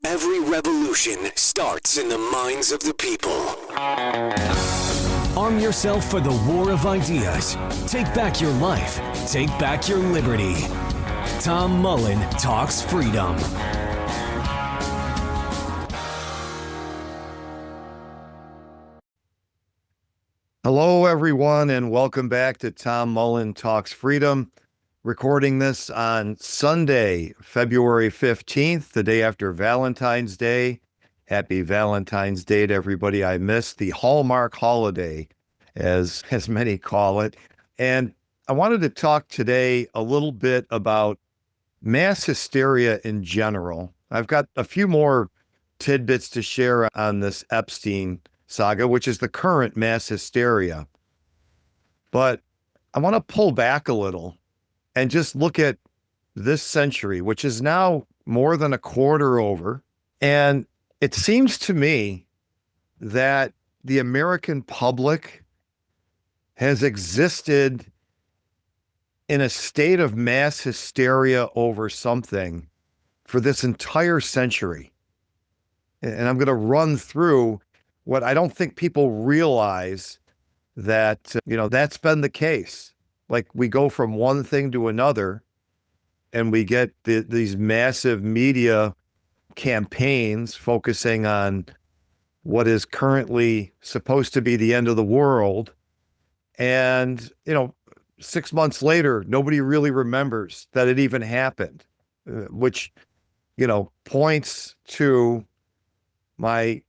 Every revolution starts in the minds of the people. Arm yourself for the war of ideas. Take back your life. Take back your liberty. Tom Mullen Talks Freedom. Hello, everyone, and welcome back to Tom Mullen Talks Freedom. Recording this on Sunday, February 15th, the day after Valentine's Day. Happy Valentine's Day to everybody I missed, the Hallmark holiday, as many call it. And I wanted to talk today a little bit about mass hysteria in general. I've got a few more tidbits to share on this Epstein saga, which is the current mass hysteria. But I want to pull back a little and just look at this century, which is now more than a quarter over. And it seems to me that the American public has existed in a state of mass hysteria over something for this entire century. And I'm going to run through what I don't think people realize that, that's been the case. Like, we go from one thing to another and we get these massive media campaigns focusing on what is currently supposed to be the end of the world. And, 6 months later, nobody really remembers that it even happened, which, points to my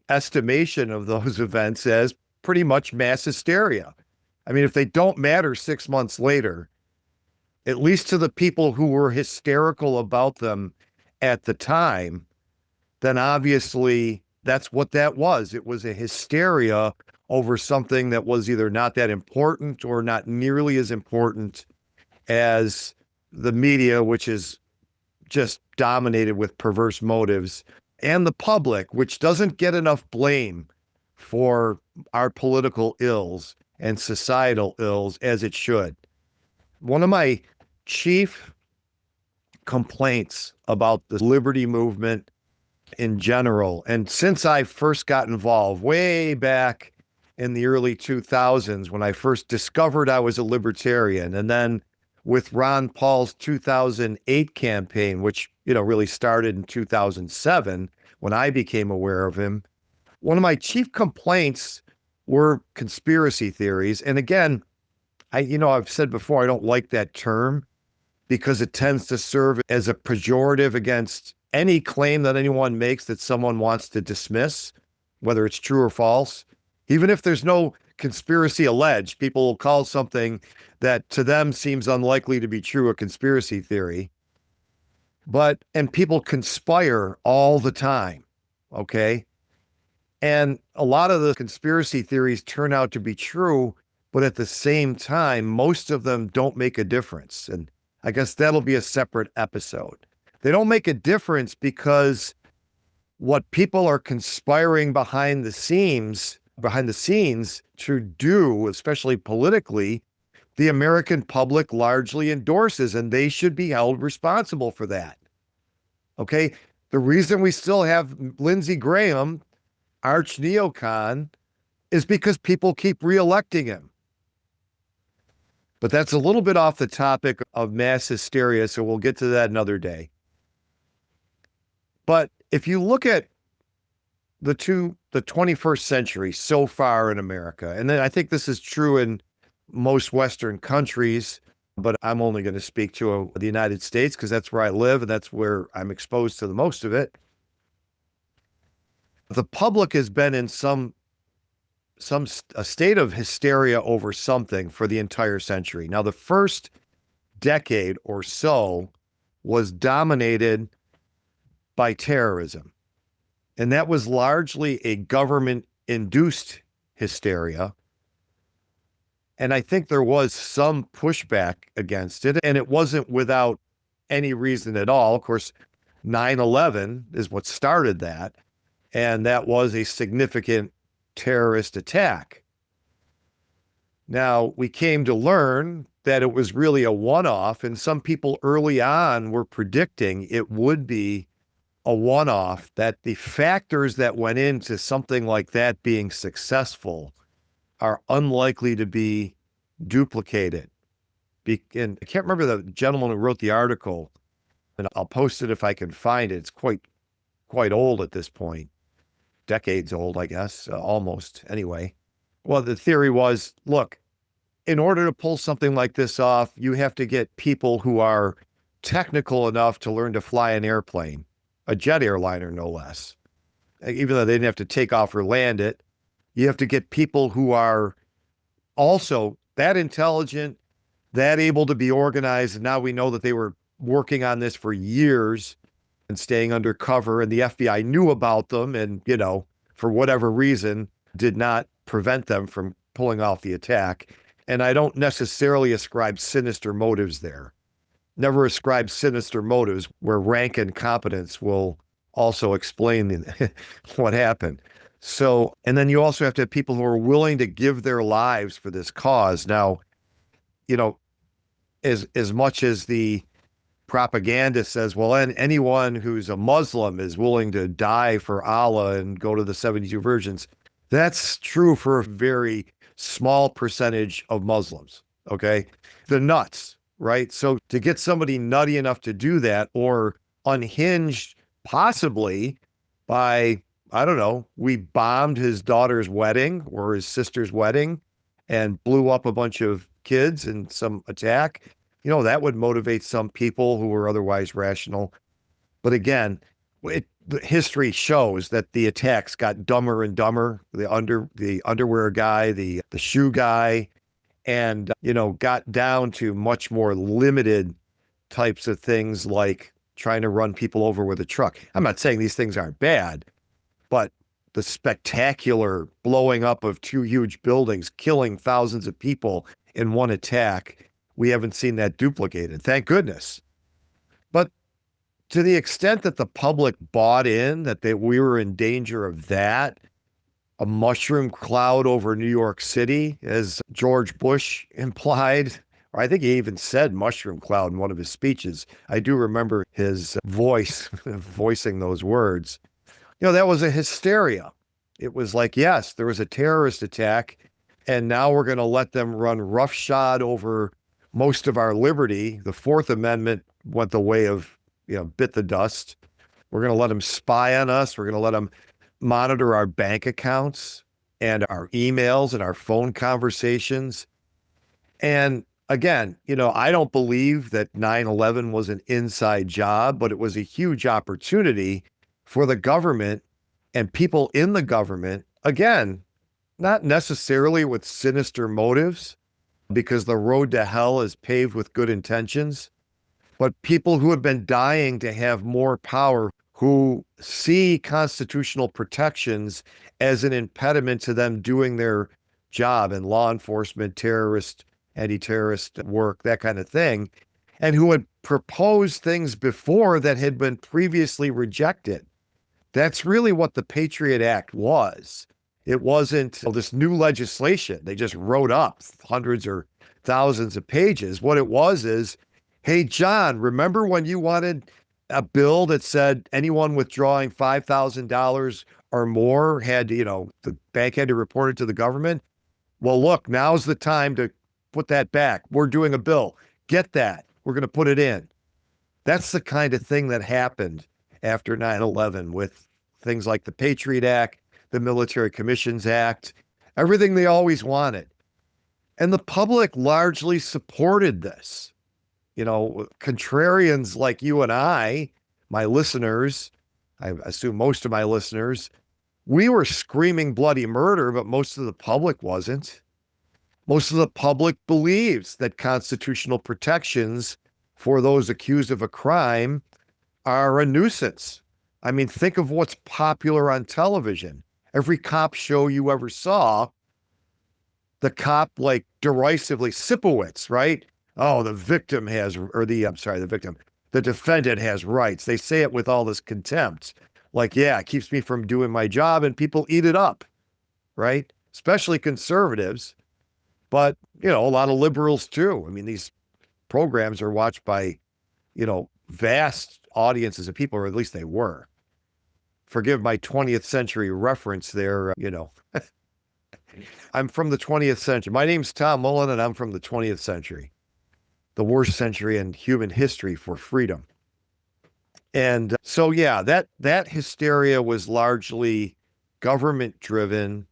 estimation of those events as pretty much mass hysteria. I mean, if they don't matter 6 months later, at least to the people who were hysterical about them at the time, then obviously that's what that was. It was a hysteria over something that was either not that important or not nearly as important as the media, which is just dominated with perverse motives, and the public, which doesn't get enough blame for our political ills and societal ills as it should. One of my chief complaints about the liberty movement in general, and since I first got involved way back in the early 2000s, when I first discovered I was a libertarian, and then with Ron Paul's 2008 campaign, which, really started in 2007, when I became aware of him, one of my chief complaints were conspiracy theories. And again, I've said before, I don't like that term because it tends to serve as a pejorative against any claim that anyone makes that someone wants to dismiss, whether it's true or false. Even if there's no conspiracy alleged, people will call something that to them seems unlikely to be true a conspiracy theory. And people conspire all the time, okay? And a lot of the conspiracy theories turn out to be true, but at the same time, most of them don't make a difference. And I guess that'll be a separate episode. They don't make a difference because what people are conspiring behind the scenes to do, especially politically, the American public largely endorses, and they should be held responsible for that. Okay? The reason we still have Lindsey Graham, arch neocon, is because people keep reelecting him. But that's a little bit off the topic of mass hysteria, so we'll get to that another day. But if you look at the 21st century so far in America, and then I think this is true in most Western countries, but I'm only going to speak to the United States because that's where I live and that's where I'm exposed to the most of it. The public has been in a state of hysteria over something for the entire century. Now, the first decade or so was dominated by terrorism. And that was largely a government-induced hysteria. And I think there was some pushback against it, and it wasn't without any reason at all. Of course, 9/11 is what started that, and that was a significant terrorist attack. Now, we came to learn that it was really a one-off, and some people early on were predicting it would be a one-off, that the factors that went into something like that being successful are unlikely to be duplicated. And I can't remember the gentleman who wrote the article, and I'll post it if I can find it. It's quite old at this point, decades old, I guess, almost anyway. Well, the theory was, look, in order to pull something like this off, you have to get people who are technical enough to learn to fly an airplane, a jet airliner, no less. Even though they didn't have to take off or land it, you have to get people who are also that intelligent, that able to be organized. And now we know that they were working on this for years and staying undercover, and the FBI knew about them and, for whatever reason, did not prevent them from pulling off the attack. And I don't necessarily ascribe sinister motives there. Never ascribe sinister motives where rank and competence will also explain what happened. So, and then you also have to have people who are willing to give their lives for this cause. Now, as much as the propaganda says, well, and anyone who's a Muslim is willing to die for Allah and go to the 72 virgins. That's true for a very small percentage of Muslims. Okay. The nuts, right? So to get somebody nutty enough to do that, or unhinged, possibly by, I don't know, we bombed his daughter's wedding or his sister's wedding and blew up a bunch of kids in some attack. That would motivate some people who were otherwise rational. But again, history shows that the attacks got dumber and dumber. The underwear guy, the shoe guy, and, got down to much more limited types of things like trying to run people over with a truck. I'm not saying these things aren't bad, but the spectacular blowing up of two huge buildings, killing thousands of people in one attack, we haven't seen that duplicated. Thank goodness. But to the extent that the public bought in that we were in danger of that, a mushroom cloud over New York City, as George Bush implied, or I think he even said mushroom cloud in one of his speeches. I do remember his voice voicing those words. That was a hysteria. It was like, yes, there was a terrorist attack, and now we're going to let them run roughshod over most of our liberty. The Fourth Amendment went the way of, bit the dust. We're going to let them spy on us. We're going to let them monitor our bank accounts and our emails and our phone conversations. And again, I don't believe that 9/11 was an inside job, but it was a huge opportunity for the government and people in the government, again, not necessarily with sinister motives, because the road to hell is paved with good intentions, but people who have been dying to have more power, who see constitutional protections as an impediment to them doing their job in law enforcement, terrorist, anti-terrorist work, that kind of thing, and who had proposed things before that had been previously rejected. That's really what the Patriot Act was. It wasn't this new legislation they just wrote up hundreds or thousands of pages. What it was is, hey, John, remember when you wanted a bill that said anyone withdrawing $5,000 or more had to, the bank had to report it to the government? Well, look, now's the time to put that back. We're doing a bill. Get that. We're going to put it in. That's the kind of thing that happened after 9/11 with things like the Patriot Act, the Military Commissions Act, everything they always wanted. And the public largely supported this. Contrarians like you and I, my listeners, I assume most of my listeners, we were screaming bloody murder, but most of the public wasn't. Most of the public believes that constitutional protections for those accused of a crime are a nuisance. I mean, think of what's popular on television. Every cop show you ever saw, the cop derisively, Sipowicz, right? Oh, the victim has, or the defendant has rights. They say it with all this contempt. Yeah, it keeps me from doing my job, and people eat it up, right? Especially conservatives, but, a lot of liberals too. I mean, these programs are watched by, vast audiences of people, or at least they were. forgive my 20th century reference there, I'm from the 20th century. My name's Tom Mullen, and I'm from the 20th century, the worst century in human history for freedom. And so, yeah, that hysteria was largely government driven,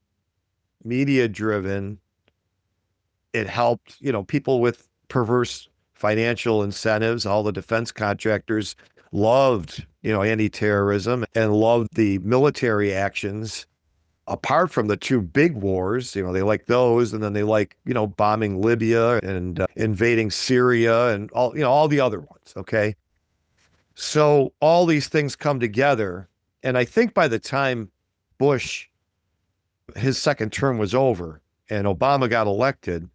media driven. It helped, people with perverse financial incentives. All the defense contractors loved, anti-terrorism and loved the military actions. Apart from the two big wars, they like those, and then they like, bombing Libya and invading Syria and all the other ones. Okay. So all these things come together. And I think by the time Bush, his second term was over and Obama got elected,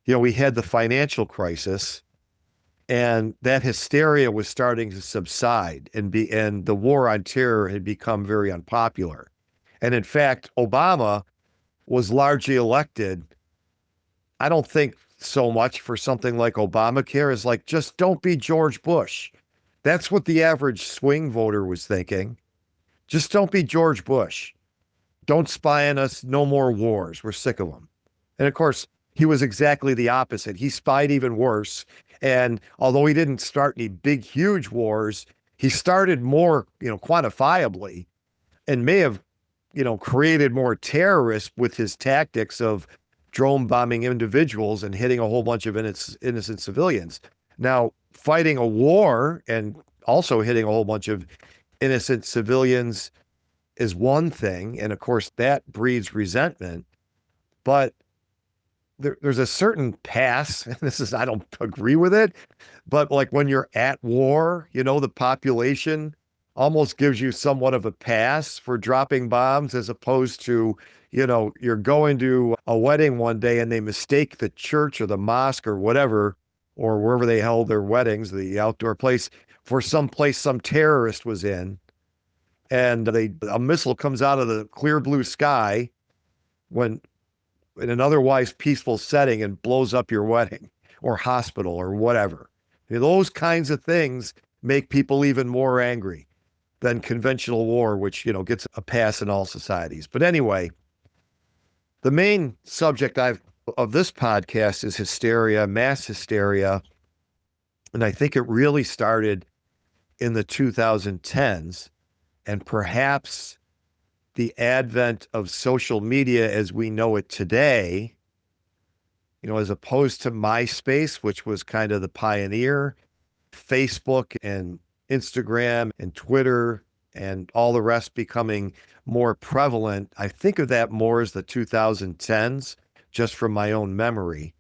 we had the financial crisis, and that hysteria was starting to subside, and the war on terror had become very unpopular. And in fact, Obama was largely elected, I don't think so much for something like Obamacare, as like, just don't be George Bush. That's what the average swing voter was thinking. Just don't be George Bush. Don't spy on us. No more wars. We're sick of them. And of course, he was exactly the opposite. He spied even worse. And although he didn't start any big, huge wars, he started more, quantifiably, and may have, created more terrorists with his tactics of drone bombing individuals and hitting a whole bunch of innocent civilians. Now, fighting a war and also hitting a whole bunch of innocent civilians is one thing. And of course, that breeds resentment. But there's a certain pass, and I don't agree with it, but like when you're at war, the population almost gives you somewhat of a pass for dropping bombs, as opposed to, you're going to a wedding one day and they mistake the church or the mosque or whatever, or wherever they held their weddings, the outdoor place, for some place some terrorist was in. And a missile comes out of the clear blue sky when in an otherwise peaceful setting and blows up your wedding or hospital or whatever. Those kinds of things make people even more angry than conventional war, which, gets a pass in all societies. But anyway, the main subject of this podcast is hysteria, mass hysteria. And I think it really started in the 2010s, and perhaps the advent of social media as we know it today, as opposed to MySpace, which was kind of the pioneer, Facebook and Instagram and Twitter and all the rest becoming more prevalent. I think of that more as the 2010s, just from my own memory.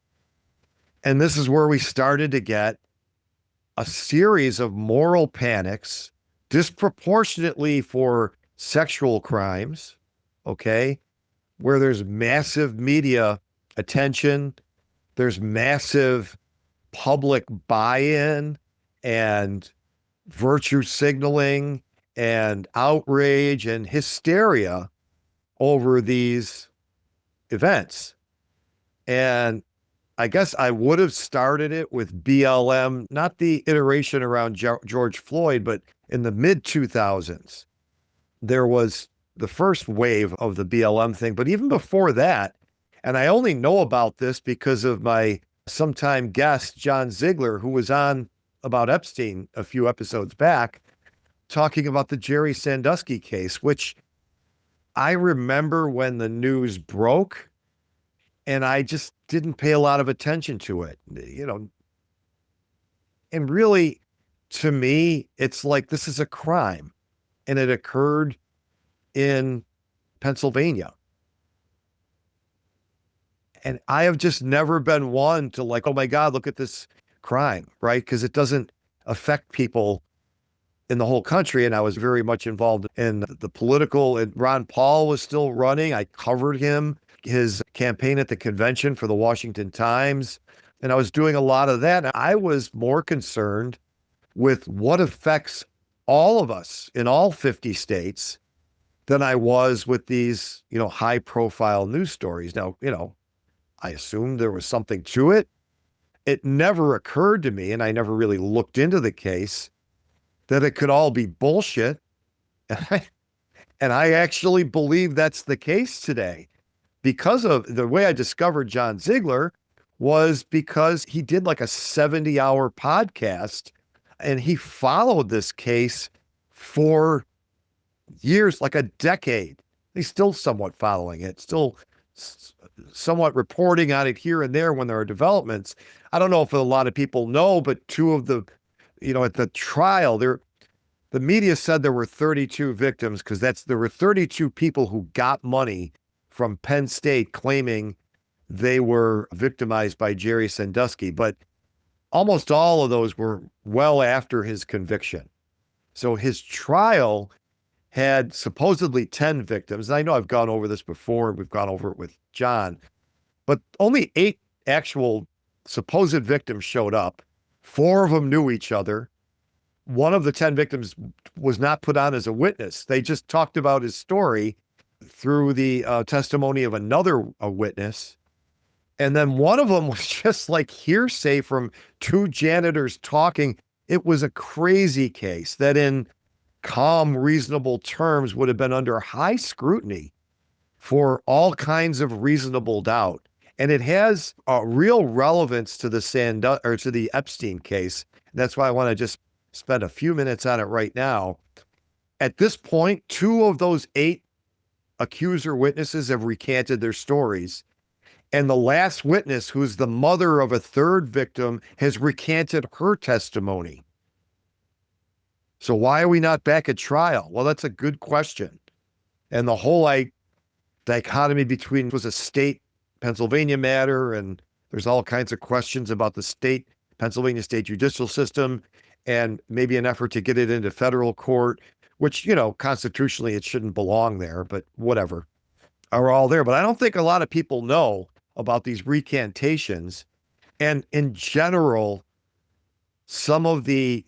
And this is where we started to get a series of moral panics, disproportionately for sexual crimes, okay, where there's massive media attention, there's massive public buy-in and virtue signaling and outrage and hysteria over these events. And I guess I would have started it with BLM, not the iteration around George Floyd, but in the mid 2000s, there was the first wave of the BLM thing. But even before that, and I only know about this because of my sometime guest, John Ziegler, who was on about Epstein a few episodes back, talking about the Jerry Sandusky case, which I remember when the news broke, and I just didn't pay a lot of attention to it, and really, to me, it's like, this is a crime, and it occurred in Pennsylvania. And I have just never been one to like, oh my God, look at this crime, right? Because it doesn't affect people in the whole country. And I was very much involved in the political, and Ron Paul was still running. I covered his campaign at the convention for the Washington Times. And I was doing a lot of that. I was more concerned with what affects all of us in all 50 states than I was with these, high profile news stories. Now, I assumed there was something to it. It never occurred to me, and I never really looked into the case, that it could all be bullshit. And I actually believe that's the case today because of the way I discovered John Ziegler was because he did like a 70-hour podcast and he followed this case for years, like a decade. He's still somewhat following it, still somewhat reporting on it here and there when there are developments. I don't know if a lot of people know, but two of the, at the trial, the media said there were 32 victims because there were 32 people who got money from Penn State claiming they were victimized by Jerry Sandusky, but almost all of those were well after his conviction. So his trial had supposedly 10 victims. And I know I've gone over this before. We've gone over it with John, but only 8 actual supposed victims showed up. 4 of them knew each other. One of the 10 victims was not put on as a witness. They just talked about his story through the testimony of another witness. And then one of them was just like hearsay from 2 janitors talking. It was a crazy case that in calm, reasonable terms would have been under high scrutiny for all kinds of reasonable doubt. And it has a real relevance to the Epstein case. That's why I want to just spend a few minutes on it right now. At this point, 2 of those 8 accuser witnesses have recanted their stories. And the last witness, who's the mother of a 3rd victim, has recanted her testimony. So why are we not back at trial? Well, that's a good question. And the whole dichotomy between was a state Pennsylvania matter, and there's all kinds of questions about the Pennsylvania state judicial system, and maybe an effort to get it into federal court, which, constitutionally it shouldn't belong there, but whatever, are all there. But I don't think a lot of people know about these recantations. And in general, some of the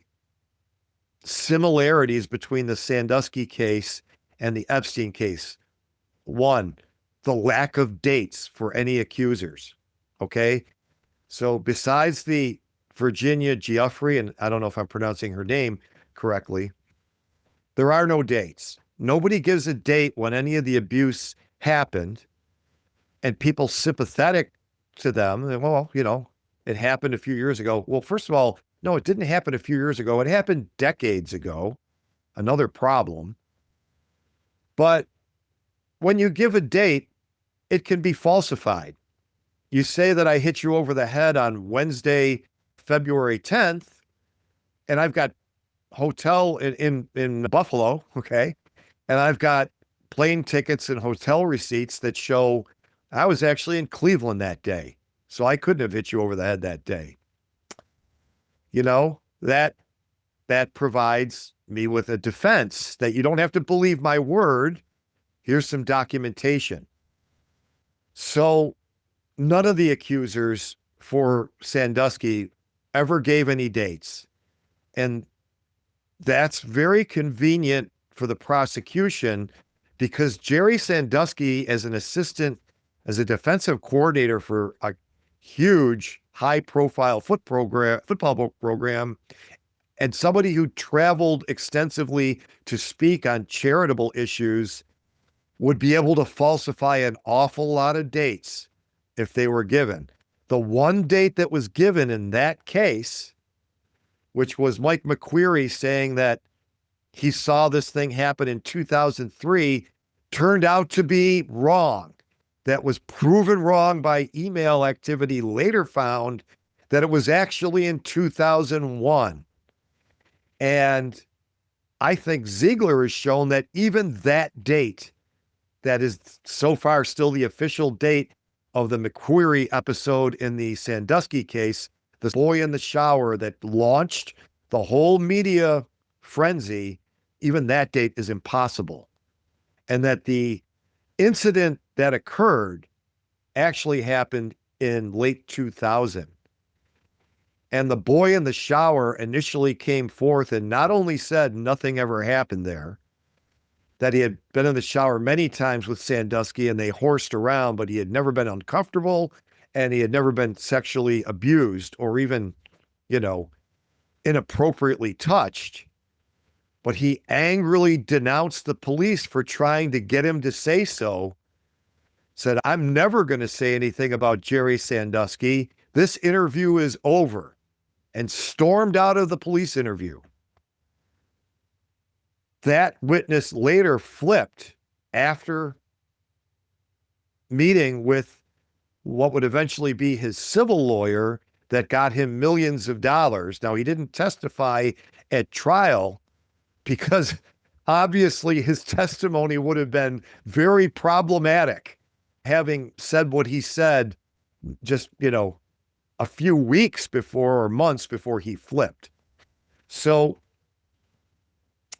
similarities between the Sandusky case and the Epstein case. 1, the lack of dates for any accusers. Okay. So besides the Virginia Giuffre, and I don't know if I'm pronouncing her name correctly, there are no dates. Nobody gives a date when any of the abuse happened, and people sympathetic to them. Well, it happened a few years ago. Well, first of all, no, it didn't happen a few years ago. It happened decades ago. Another problem. But when you give a date, it can be falsified. You say that I hit you over the head on Wednesday, February 10th, and I've got hotel in Buffalo, okay? And I've got plane tickets and hotel receipts that show I was actually in Cleveland that day. So I couldn't have hit you over the head that day. That provides me with a defense that you don't have to believe my word. Here's some documentation. So none of the accusers for Sandusky ever gave any dates. And that's very convenient for the prosecution because Jerry Sandusky, as a defensive coordinator for a huge high-profile football program, and somebody who traveled extensively to speak on charitable issues, would be able to falsify an awful lot of dates if they were given. The one date that was given in that case, which was Mike McQueary saying that he saw this thing happen in 2003, turned out to be wrong. That was proven wrong by email activity, later found that it was actually in 2001. And I think Ziegler has shown that even that date, that is so far still the official date of the McQueary episode in the Sandusky case, the boy in the shower that launched the whole media frenzy, even that date is impossible. And that the incident that occurred actually happened in late 2000. And the boy in the shower initially came forth and not only said nothing ever happened there, that he had been in the shower many times with Sandusky and they horsed around, but he had never been uncomfortable and he had never been sexually abused or even, inappropriately touched. but he angrily denounced the police for trying to get him to say so. Said, "I'm never going to say anything about Jerry Sandusky. This interview is over," and stormed out of the police interview. That witness later flipped after meeting with what would eventually be his civil lawyer that got him millions of dollars. Now, he didn't testify at trial because obviously his testimony would have been very problematic, having said what he said just, a few weeks before or months before he flipped. So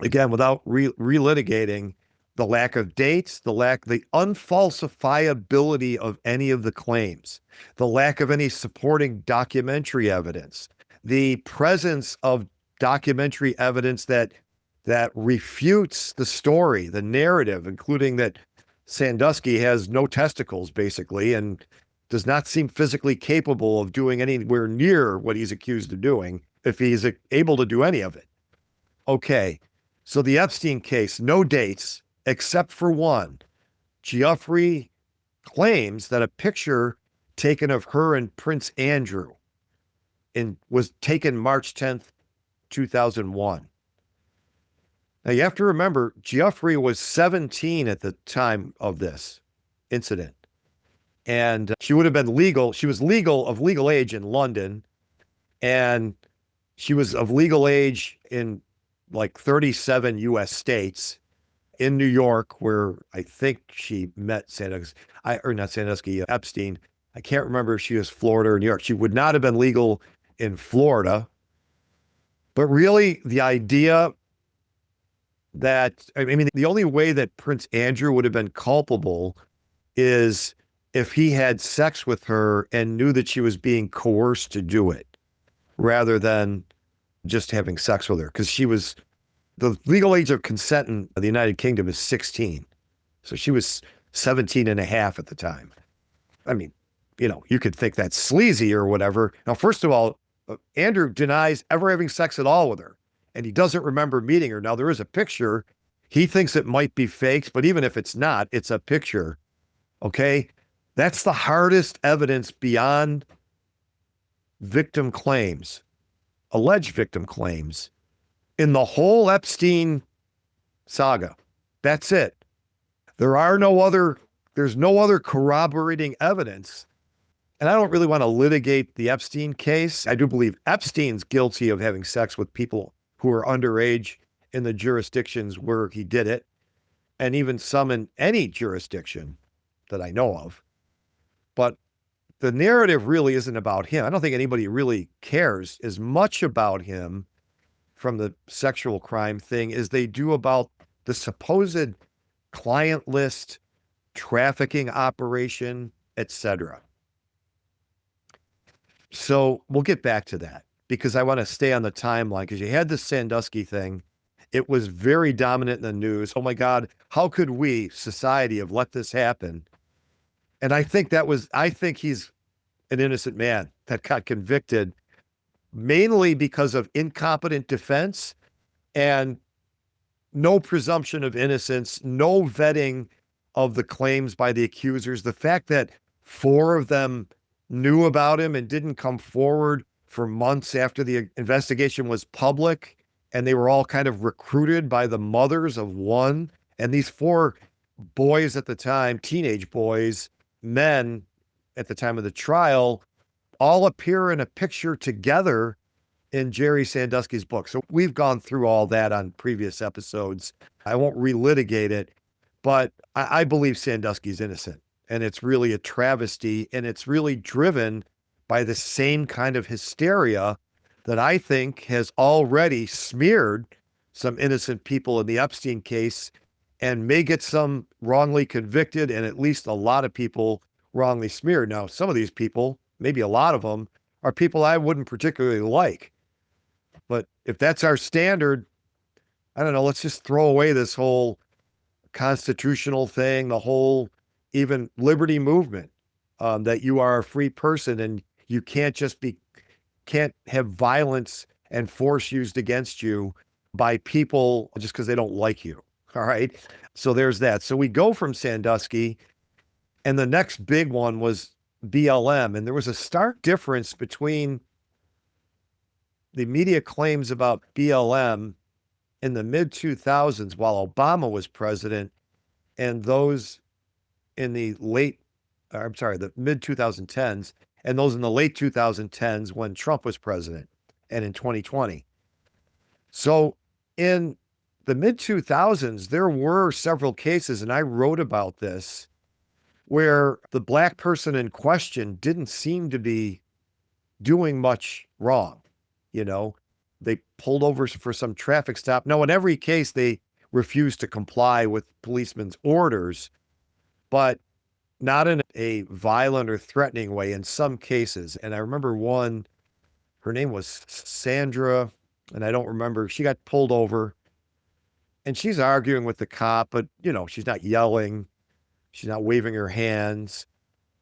again, without relitigating the lack of dates, the unfalsifiability of any of the claims, the lack of any supporting documentary evidence, the presence of documentary evidence that refutes the story, the narrative, including that Sandusky has no testicles, basically, and does not seem physically capable of doing anywhere near what he's accused of doing, if he's able to do any of it. Okay, so the Epstein case, no dates, except for one. Geoffrey claims that a picture taken of her and Prince Andrew was taken March 10th, 2001. Now, you have to remember, Geoffrey was 17 at the time of this incident. And she would have been legal. She was of legal age in London. And she was of legal age in like 37 US states. In New York, where I think she met Epstein. I can't remember if she was Florida or New York. She would not have been legal in Florida. But really, the idea that, the only way that Prince Andrew would have been culpable is if he had sex with her and knew that she was being coerced to do it, rather than just having sex with her. Because the legal age of consent in the United Kingdom is 16. So she was 17 and a half at the time. You could think that's sleazy or whatever. Now, first of all, Andrew denies ever having sex at all with her, and he doesn't remember meeting her. Now, there is a picture. He thinks it might be faked, but even if it's not, it's a picture. Okay? That's the hardest evidence beyond victim claims, alleged victim claims, in the whole Epstein saga. That's it. There's no other corroborating evidence. And I don't really want to litigate the Epstein case. I do believe Epstein's guilty of having sex with people who are underage in the jurisdictions where he did it, and even some in any jurisdiction that I know of. But the narrative really isn't about him. I don't think anybody really cares as much about him from the sexual crime thing as they do about the supposed client list, trafficking operation, etc. So we'll get back to that, because I want to stay on the timeline, because you had the Sandusky thing. It was very dominant in the news. Oh my God, how could we, society, have let this happen? And I think he's an innocent man that got convicted mainly because of incompetent defense and no presumption of innocence, no vetting of the claims by the accusers. The fact that 4 of them knew about him and didn't come forward for months after the investigation was public, and they were all kind of recruited by the mothers of one. And these 4 boys at the time, teenage boys, men at the time of the trial, all appear in a picture together in Jerry Sandusky's book. So we've gone through all that on previous episodes. I won't relitigate it, but I believe Sandusky's innocent. And it's really a travesty, and it's really driven by the same kind of hysteria that I think has already smeared some innocent people in the Epstein case, and may get some wrongly convicted, and at least a lot of people wrongly smeared. Now, some of these people, maybe a lot of them, are people I wouldn't particularly like. But if that's our standard, I don't know, let's just throw away this whole constitutional thing, the whole even liberty movement, that you are a free person and you can't have violence and force used against you by people just because they don't like you. All right. So there's that. So we go from Sandusky, and the next big one was BLM. And there was a stark difference between the media claims about BLM in the mid 2000s while Obama was president and those in the the mid 2010s and those in the late 2010s when Trump was president and in 2020. So in the mid 2000s, there were several cases, and I wrote about this, where the black person in question didn't seem to be doing much wrong. You know, they pulled over for some traffic stop. No, in every case, they refused to comply with policemen's orders, but not in a violent or threatening way in some cases. And I remember one, her name was Sandra, and I don't remember. She got pulled over and she's arguing with the cop, but she's not yelling. She's not waving her hands.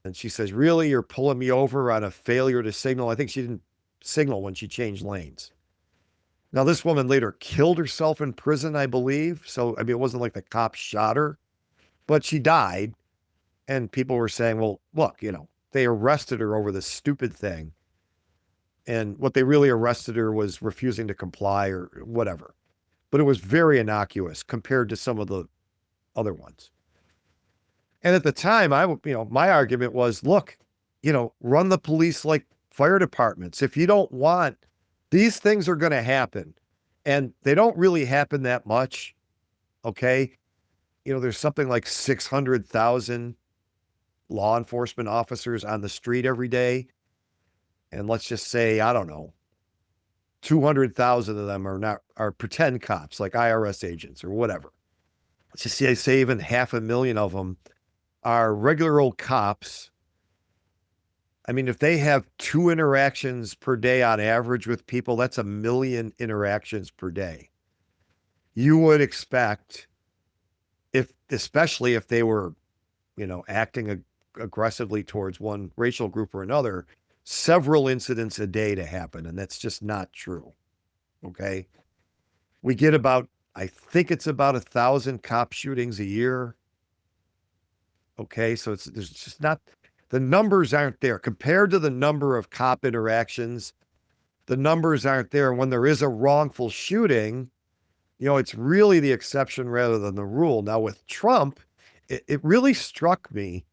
And she says, "Really, you're pulling me over on a failure to signal?" I think she didn't signal when she changed lanes. Now, this woman later killed herself in prison, I believe. So, I mean, it wasn't like the cop shot her, but she died. And people were saying, well, look, they arrested her over this stupid thing. And what they really arrested her was refusing to comply or whatever. But it was very innocuous compared to some of the other ones. And at the time, my argument was, look, run the police like fire departments. If you don't want, these things are going to happen, and they don't really happen that much. Okay. There's something like 600,000 law enforcement officers on the street every day. And let's just say, I don't know, 200,000 of them are pretend cops, like IRS agents or whatever. Let's just say even 500,000 of them are regular old cops. I mean, if they have 2 interactions per day on average with people, that's 1 million interactions per day. You would expect, especially if they were, acting aggressively towards one racial group or another, several incidents a day to happen. And that's just not true. Okay. We get I think it's about 1,000 cop shootings a year. Okay. So there's just not, the numbers aren't there compared to the number of cop interactions. The numbers aren't there. And when there is a wrongful shooting, it's really the exception rather than the rule. Now with Trump, it really struck me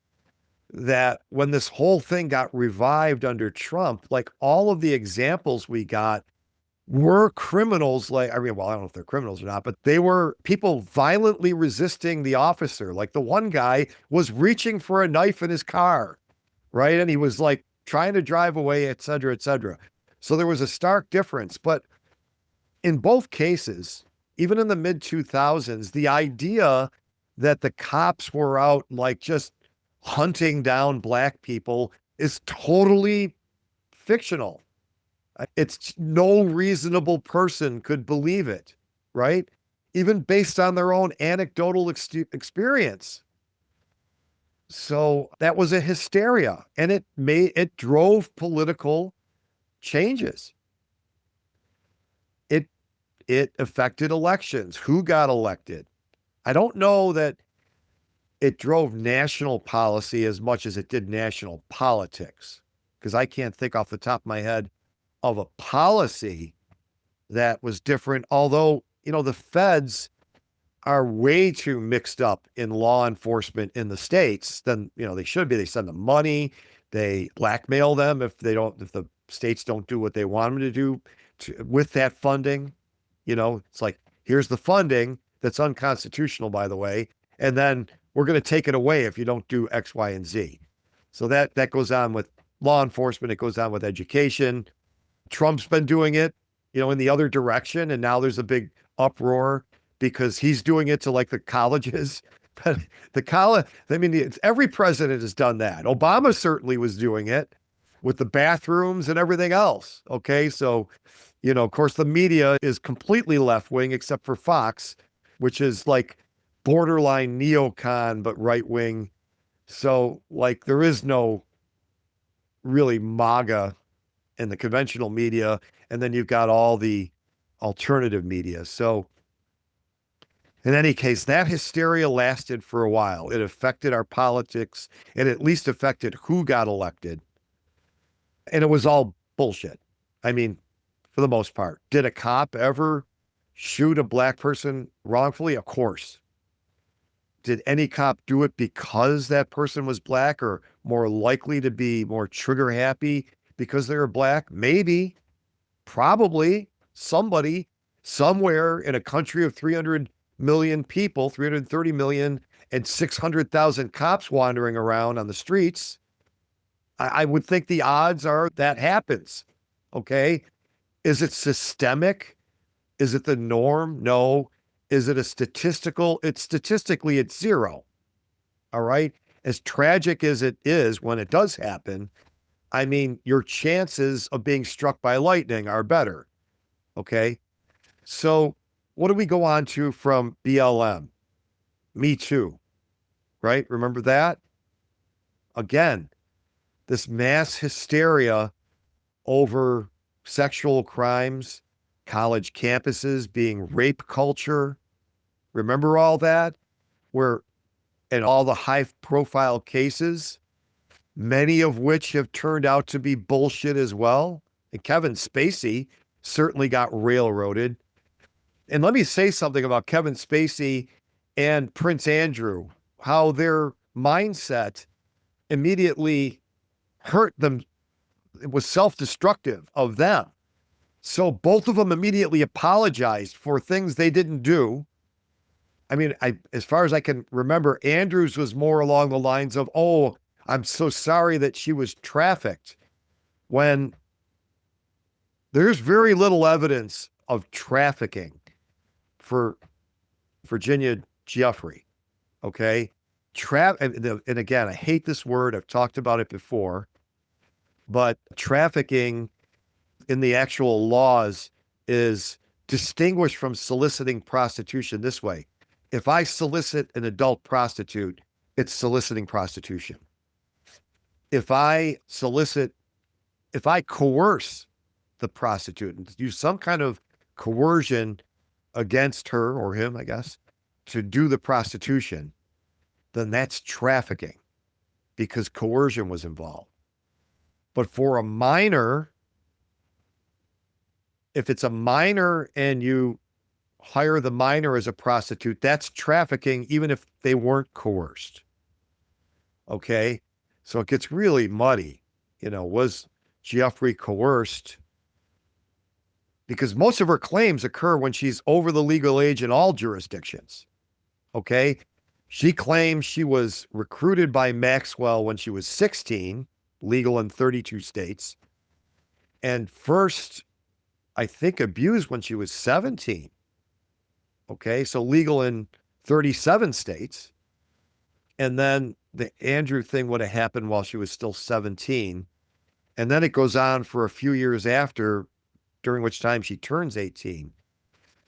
that when this whole thing got revived under Trump, like all of the examples we got were criminals. I don't know if they're criminals or not, but they were people violently resisting the officer. Like the one guy was reaching for a knife in his car, right? And he was like trying to drive away, et cetera, et cetera. So there was a stark difference. But in both cases, even in the mid 2000s, the idea that the cops were out like just hunting down black people is totally fictional. It's no reasonable person could believe it, right? Even based on their own anecdotal experience. So that was a hysteria, and it drove political changes. It affected elections. Who got elected? I don't know that it drove national policy as much as it did national politics, because I can't think off the top of my head of a policy that was different. Although, the feds are way too mixed up in law enforcement in the states than, they should be. They send them money. They blackmail them if the states don't do what they want them to do with that funding. It's like, here's the funding that's unconstitutional, by the way. And then we're going to take it away if you don't do X, Y, and Z. So that goes on with law enforcement. It goes on with education. Trump's been doing it, in the other direction. And now there's a big uproar because he's doing it to like the colleges. But every president has done that. Obama certainly was doing it with the bathrooms and everything else. Okay. So, of course, the media is completely left wing except for Fox, which is like borderline neocon, but right wing. So like there is no really MAGA in the conventional media. And then you've got all the alternative media. So in any case, that hysteria lasted for a while. It affected our politics. It at least affected who got elected. And it was all bullshit. I mean, for the most part. Did a cop ever shoot a black person wrongfully? Of course. Did any cop do it because that person was black or more likely to be more trigger happy because they were black? Maybe, probably somebody somewhere in a country of 300 million people, 330 million, and 600,000 cops wandering around on the streets. I would think the odds are that happens. Okay. Is it systemic? Is it the norm? No. Is it a statistical? It's statistically, it's zero. All right. As tragic as it is when it does happen, I mean, your chances of being struck by lightning are better. Okay. So what do we go on to from BLM? MeToo, right? Remember that? Again, this mass hysteria over sexual crimes, college campuses being rape culture. Remember all that? Where, in all the high profile cases, many of which have turned out to be bullshit as well. And Kevin Spacey certainly got railroaded. And let me say something about Kevin Spacey and Prince Andrew, how their mindset immediately hurt them. It was self-destructive of them. So both of them immediately apologized for things they didn't do. I mean, as far as I can remember, Andrews was more along the lines of, oh, I'm so sorry that she was trafficked, when there's very little evidence of trafficking for Virginia Giuffre. Okay. And again, I hate this word. I've talked about it before, but trafficking in the actual laws is distinguished from soliciting prostitution this way. If I solicit an adult prostitute, it's soliciting prostitution. If I coerce the prostitute and use some kind of coercion against her or him, I guess, to do the prostitution, then that's trafficking because coercion was involved. But for a minor, if it's a minor and you hire the minor as a prostitute, that's trafficking, even if they weren't coerced. Okay. So it gets really muddy. Was Giuffre coerced? Because most of her claims occur when she's over the legal age in all jurisdictions. Okay. She claims she was recruited by Maxwell when she was 16, legal in 32 states, and first, I think, abused when she was 17. Okay, so legal in 37 states. And then the Andrew thing would have happened while she was still 17. And then it goes on for a few years after, during which time she turns 18.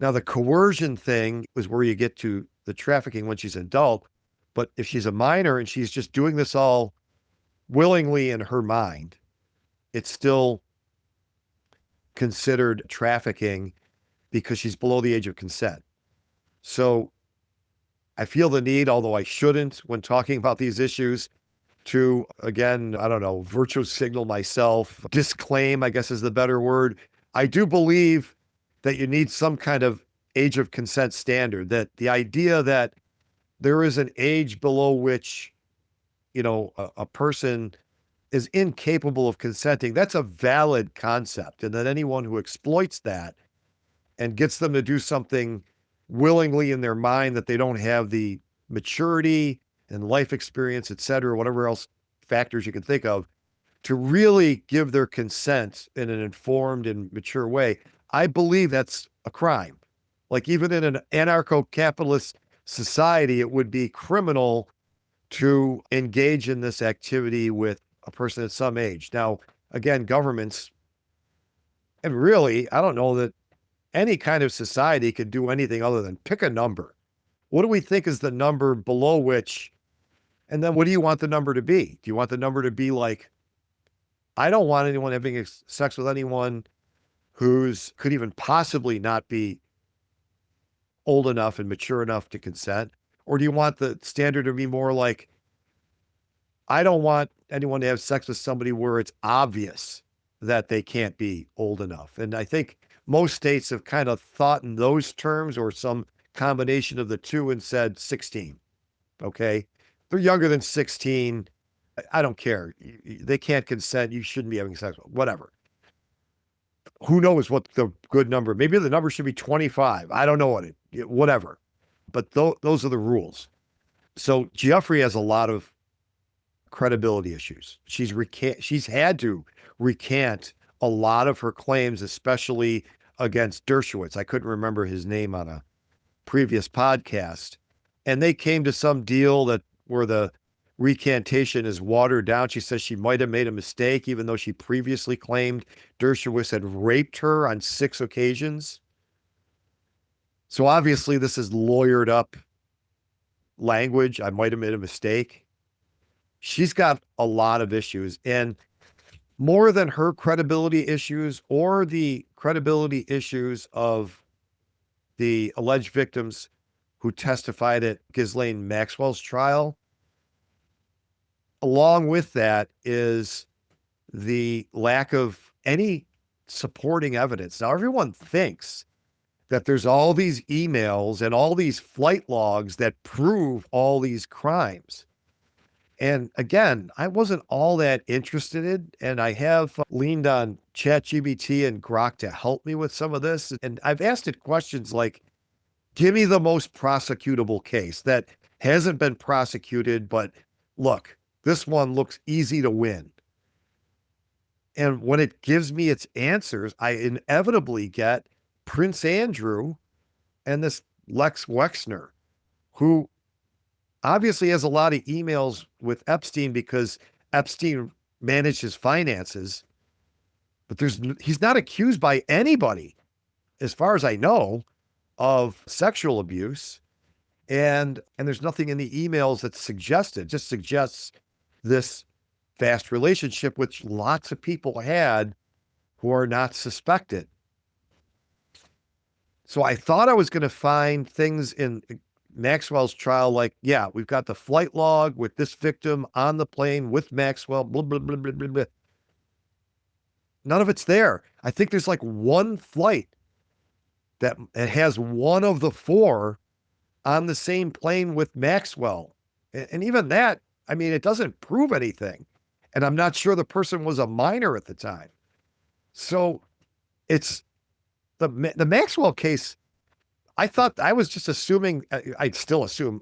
Now, the coercion thing is where you get to the trafficking when she's an adult. But if she's a minor and she's just doing this all willingly in her mind, it's still considered trafficking because she's below the age of consent. So I feel the need, although I shouldn't when talking about these issues, to, again, I don't know, virtue signal myself, disclaim, I guess is the better word. I do believe that you need some kind of age of consent standard, that the idea that there is an age below which, a person is incapable of consenting, that's a valid concept. And that anyone who exploits that and gets them to do something willingly in their mind that they don't have the maturity and life experience, et cetera, whatever else factors you can think of, to really give their consent in an informed and mature way, I believe that's a crime. Like, even in an anarcho-capitalist society, it would be criminal to engage in this activity with a person at some age. Now, again, governments, and really, I don't know that any kind of society could do anything other than pick a number. What do we think is the number below which, and then what do you want the number to be? Do you want the number to be like, I don't want anyone having sex with anyone who's could even possibly not be old enough and mature enough to consent? Or do you want the standard to be more like, I don't want anyone to have sex with somebody where it's obvious that they can't be old enough? And I think most states have kind of thought in those terms or some combination of the two and said 16. Okay. They're younger than 16. I don't care. They can't consent. You shouldn't be having sex. Whatever. Who knows what the good number? Maybe the number should be 25. I don't know whatever. But those are the rules. So Jeffrey has a lot of credibility issues. She's had to recant a lot of her claims, especially against Dershowitz. I couldn't remember his name on a previous podcast. And they came to some deal that where the recantation is watered down. She says she might have made a mistake, even though she previously claimed Dershowitz had raped her on 6 occasions. So obviously this is lawyered up language. I might have made a mistake. She's got a lot of issues, and more than her credibility issues or the credibility issues of the alleged victims who testified at Ghislaine Maxwell's trial, along with that is the lack of any supporting evidence. Now, everyone thinks that there's all these emails and all these flight logs that prove all these crimes. And again, I wasn't all that interested in, and I have leaned on ChatGPT and Grok to help me with some of this. And I've asked it questions like, give me the most prosecutable case that hasn't been prosecuted, but look, this one looks easy to win. And when it gives me its answers, I inevitably get Prince Andrew and this Lex Wexner, who obviously has a lot of emails with Epstein because Epstein managed his finances, but he's not accused by anybody, as far as I know, of sexual abuse. And there's nothing in the emails that just suggests this vast relationship, which lots of people had who are not suspected. So I thought I was going to find things in Maxwell's trial, like, yeah, we've got the flight log with this victim on the plane with Maxwell, blah, blah, blah, blah, blah, blah. None of it's there. I think there's like one flight that it has one of the 4 on the same plane with Maxwell. And even that, I mean, it doesn't prove anything. And I'm not sure the person was a minor at the time. So it's the Maxwell case. I thought I was just assuming, I still assume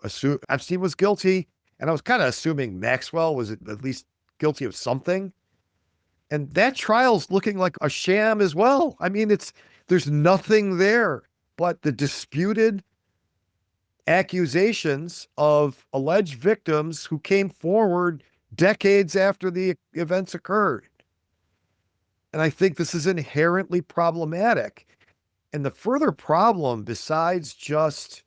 Epstein was guilty. And I was kind of assuming Maxwell was at least guilty of something. And that trial's looking like a sham as well. I mean, there's nothing there but the disputed accusations of alleged victims who came forward decades after the events occurred. And I think this is inherently problematic. And the further problem, besides just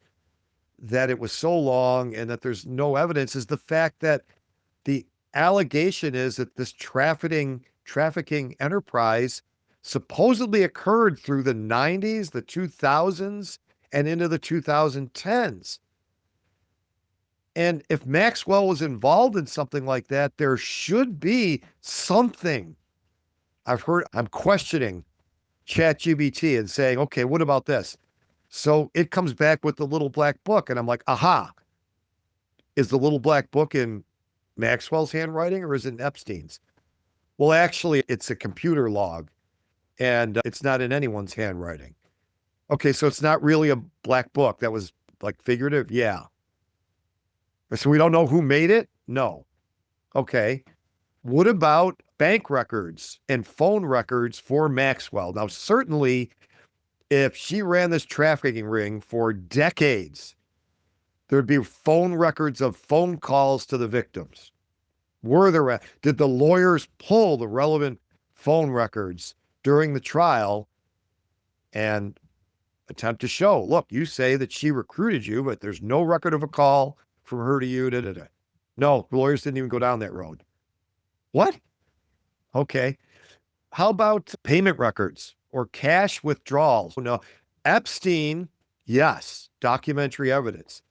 that it was so long and that there's no evidence, is the fact that the allegation is that this trafficking enterprise supposedly occurred through the 90s, the 2000s, and into the 2010s. And if Maxwell was involved in something like that, there should be something. I'm questioning ChatGPT and saying, okay, what about this? So it comes back with the little black book, and I'm like, aha, is the little black book in Maxwell's handwriting or is it in Epstein's? Well, actually, it's a computer log, and it's not in anyone's handwriting. Okay, so it's not really a black book. That was like figurative? Yeah. So we don't know who made it? No. Okay. What about bank records and phone records for Maxwell? Now, certainly, if she ran this trafficking ring for decades, there'd be phone records of phone calls to the victims. Did the lawyers pull the relevant phone records during the trial and attempt to show, look, you say that she recruited you, but there's no record of a call from her to you. Da, da, da. No, the lawyers didn't even go down that road. What? Okay. How about payment records or cash withdrawals. No, Epstein, yes, documentary evidence.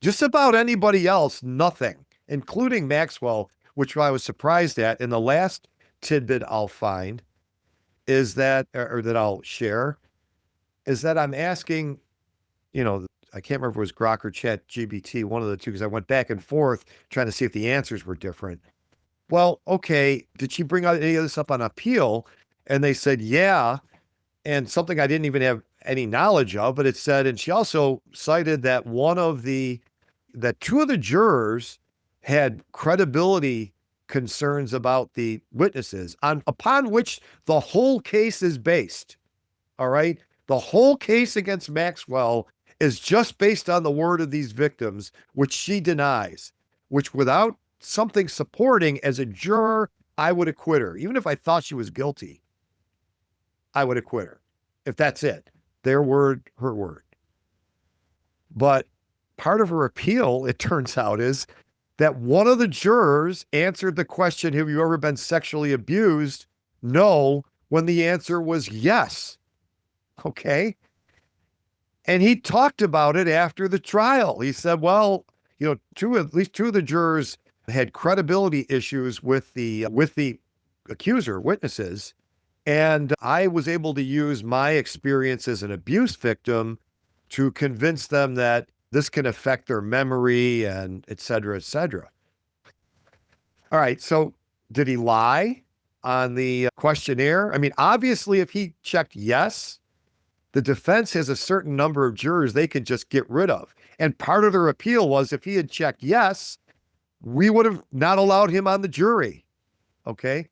Just about anybody else, nothing, including Maxwell, which I was surprised at. And the last tidbit I'll find is that, or that I'll share, is that I'm asking, I can't remember if it was Grok or Chat GBT, one of the two, because I went back and forth trying to see if the answers were different. Well, okay, did she bring out any of this up on appeal? And they said, yeah. And something I didn't even have any knowledge of, but it said, and she also cited that that two of the jurors had credibility concerns about the witnesses upon which the whole case is based. All right. The whole case against Maxwell is just based on the word of these victims, which she denies, which without something supporting as a juror, I would acquit her. Even if I thought she was guilty, I would acquit her. If that's it, their word, her word. But part of her appeal, it turns out, is that one of the jurors answered the question, have you ever been sexually abused? No, when the answer was yes. Okay. And he talked about it after the trial. He said, well, at least two of the jurors had credibility issues with the accuser, witnesses. And I was able to use my experience as an abuse victim to convince them that this can affect their memory and et cetera, et cetera. All right. So did he lie on the questionnaire? I mean, obviously, if he checked yes, the defense has a certain number of jurors they can just get rid of. And part of their appeal was if he had checked yes, we would have not allowed him on the jury. Okay.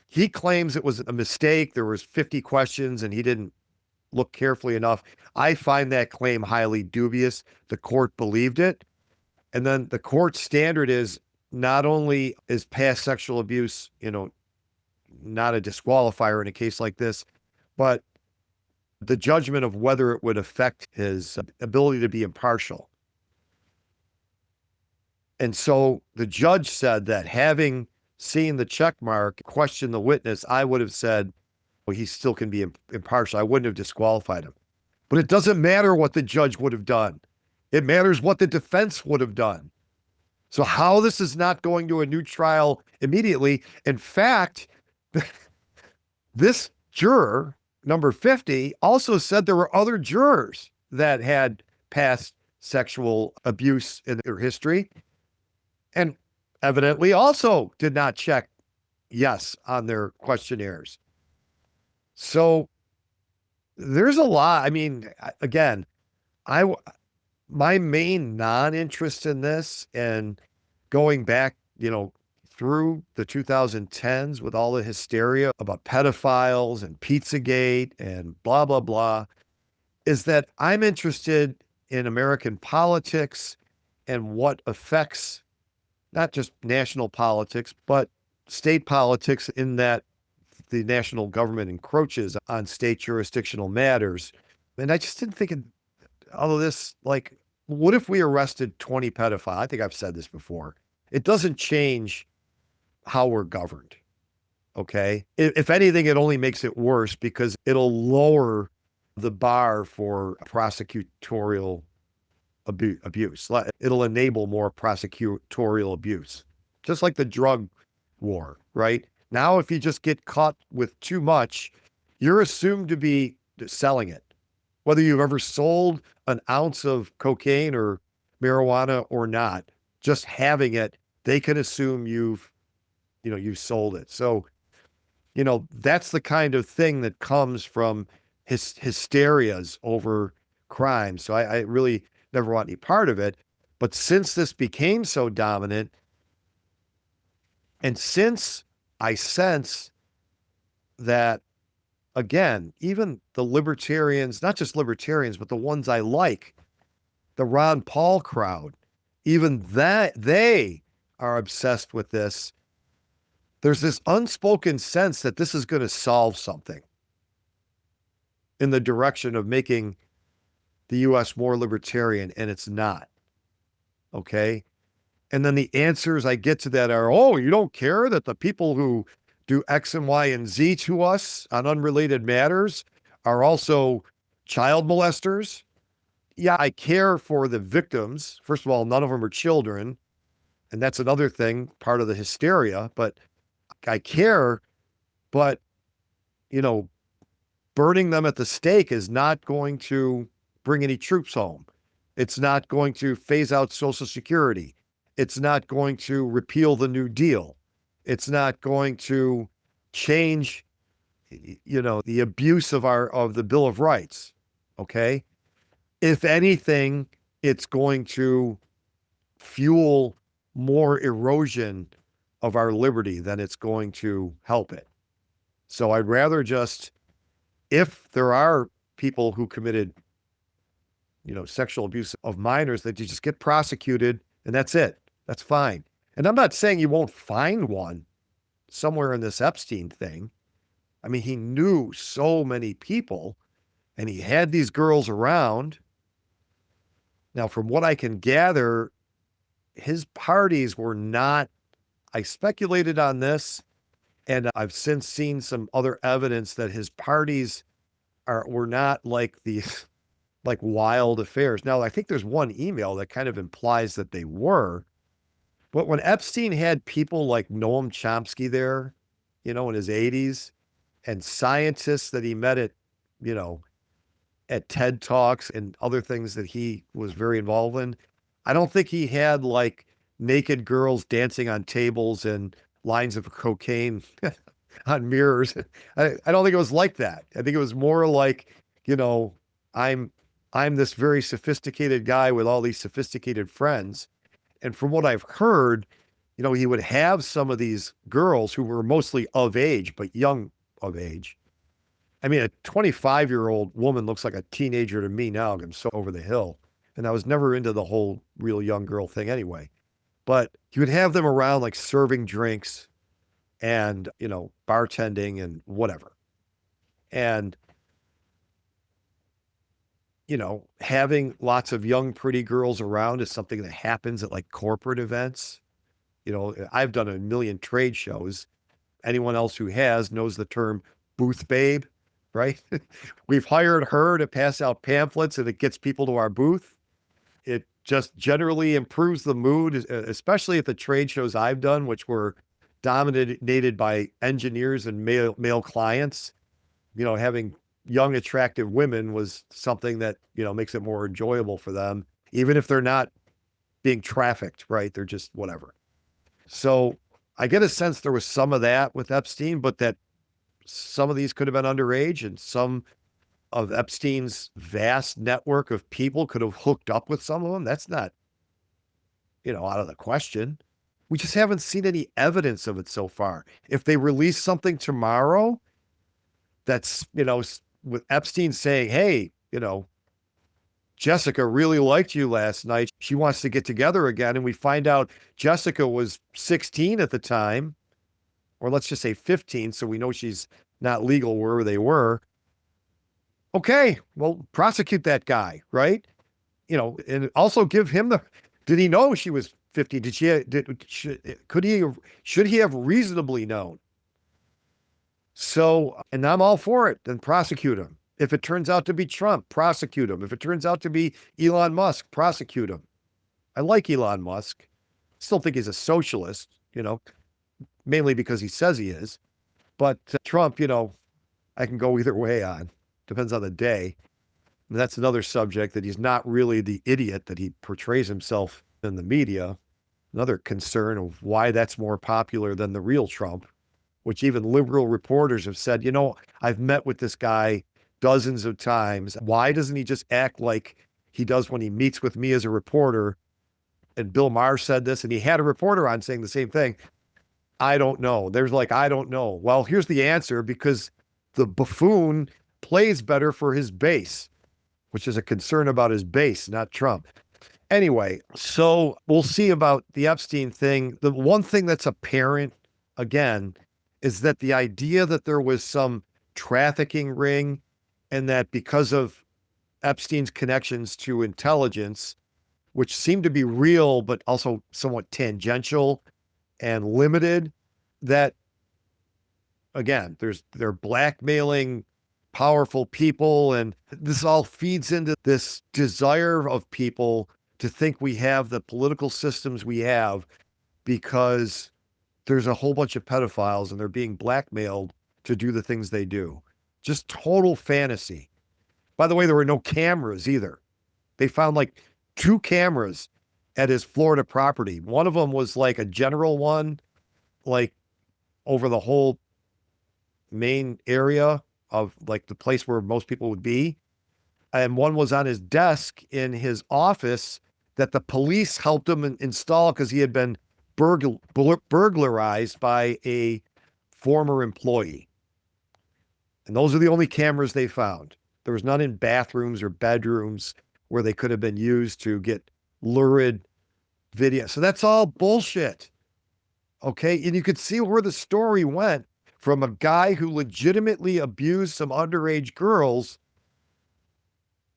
He claims it was a mistake. There was 50 questions and he didn't look carefully enough. I find that claim highly dubious. The court believed it. And then the court standard is not only is past sexual abuse, not a disqualifier in a case like this, but the judgment of whether it would affect his ability to be impartial. And so the judge said that having seen the check mark, question the witness, I would have said, well, he still can be impartial. I wouldn't have disqualified him. But it doesn't matter what the judge would have done. It matters what the defense would have done. So how this is not going to a new trial immediately. In fact, this juror, number 50, also said there were other jurors that had past sexual abuse in their history and evidently also did not check yes on their questionnaires. So there's a lot. I mean, again, my main non-interest in this and going back, through the 2010s with all the hysteria about pedophiles and Pizzagate and blah, blah, blah, is that I'm interested in American politics and what affects not just national politics, but state politics in that the national government encroaches on state jurisdictional matters. And I just didn't think of all of this, like, what if we arrested 20 pedophiles? I think I've said this before. It doesn't change how we're governed. Okay. If anything, it only makes it worse because it'll lower the bar for prosecutorial abuse. It'll enable more prosecutorial abuse, just like the drug war, right? Now, if you just get caught with too much, you're assumed to be selling it. Whether you've ever sold an ounce of cocaine or marijuana or not, just having it, they can assume you've sold it. So, that's the kind of thing that comes from hysterias over crime. So I really never want any part of it. But since this became so dominant, and since I sense that, again, even the libertarians, not just libertarians, but the ones I like, the Ron Paul crowd, even that they are obsessed with this. There's this unspoken sense that this is going to solve something in the direction of making the U.S. more libertarian, and it's not. Okay. And then the answers I get to that are, oh, you don't care that the people who do X and Y and Z to us on unrelated matters are also child molesters. Yeah, I care for the victims. First of all, none of them are children. And that's another thing, part of the hysteria. But I care, but, you know, burning them at the stake is not going to bring any troops home. It's not going to phase out Social Security. It's not going to repeal the New Deal. It's not going to change, the abuse of the Bill of Rights. Okay. If anything, it's going to fuel more erosion of our liberty than it's going to help it. So I'd rather just, if there are people who committed, sexual abuse of minors, that you just get prosecuted and that's it. That's fine. And I'm not saying you won't find one somewhere in this Epstein thing. I mean, he knew so many people and he had these girls around. Now, from what I can gather, his parties were not, I speculated on this, and I've since seen some other evidence that his parties were not like these like wild affairs. Now, I think there's one email that kind of implies that they were, but when Epstein had people like Noam Chomsky there, in his 80s, and scientists that he met at TED Talks and other things that he was very involved in, I don't think he had like naked girls dancing on tables and lines of cocaine on mirrors. I don't think it was like that. I think it was more like, I'm this very sophisticated guy with all these sophisticated friends. And from what I've heard, he would have some of these girls who were mostly of age, but young of age. I mean, a 25-year-old woman looks like a teenager to me now. I'm so over the hill. And I was never into the whole real young girl thing anyway. But he would have them around like serving drinks and, bartending and whatever. And, having lots of young, pretty girls around is something that happens at like corporate events. I've done a million trade shows. Anyone else who has knows the term booth babe, right? We've hired her to pass out pamphlets and it gets people to our booth. It just generally improves the mood, especially at the trade shows I've done, which were dominated by engineers and male clients. Having young, attractive women was something that, makes it more enjoyable for them, even if they're not being trafficked, right? They're just whatever. So I get a sense there was some of that with Epstein, but that some of these could have been underage and some of Epstein's vast network of people could have hooked up with some of them. That's not, out of the question. We just haven't seen any evidence of it so far. If they release something tomorrow, that's, with Epstein saying, hey, Jessica really liked you last night. She wants to get together again. And we find out Jessica was 16 at the time, or let's just say 15. So we know she's not legal wherever they were. Okay, well, prosecute that guy, right? And also give him did he know she was 50? Should he have reasonably known? So, and I'm all for it, then prosecute him. If it turns out to be Trump, prosecute him. If it turns out to be Elon Musk, prosecute him. I like Elon Musk. Still think he's a socialist, mainly because he says he is. But Trump, I can go either way on. Depends on the day. And that's another subject, that he's not really the idiot that he portrays himself in the media. Another concern of why that's more popular than the real Trump, which even liberal reporters have said, I've met with this guy dozens of times. Why doesn't he just act like he does when he meets with me as a reporter? And Bill Maher said this, and he had a reporter on saying the same thing. I don't know. There's like, I don't know. Well, here's the answer, because the buffoon plays better for his base, which is a concern about his base, not Trump. Anyway, so we'll see about the Epstein thing. The one thing that's apparent, again, is that the idea that there was some trafficking ring, and that because of Epstein's connections to intelligence, which seemed to be real, but also somewhat tangential and limited, that again, they're blackmailing powerful people, and this all feeds into this desire of people to think we have the political systems we have because there's a whole bunch of pedophiles and they're being blackmailed to do the things they do. Just total fantasy. By the way, there were no cameras either. They found like 2 cameras at his Florida property. One of them was like a general one, like over the whole main area of like the place where most people would be. And one was on his desk in his office that the police helped him install because he had been burglarized by a former employee. And those are the only cameras they found. There was none in bathrooms or bedrooms where they could have been used to get lurid video. So that's all bullshit. Okay. And you could see where the story went from a guy who legitimately abused some underage girls.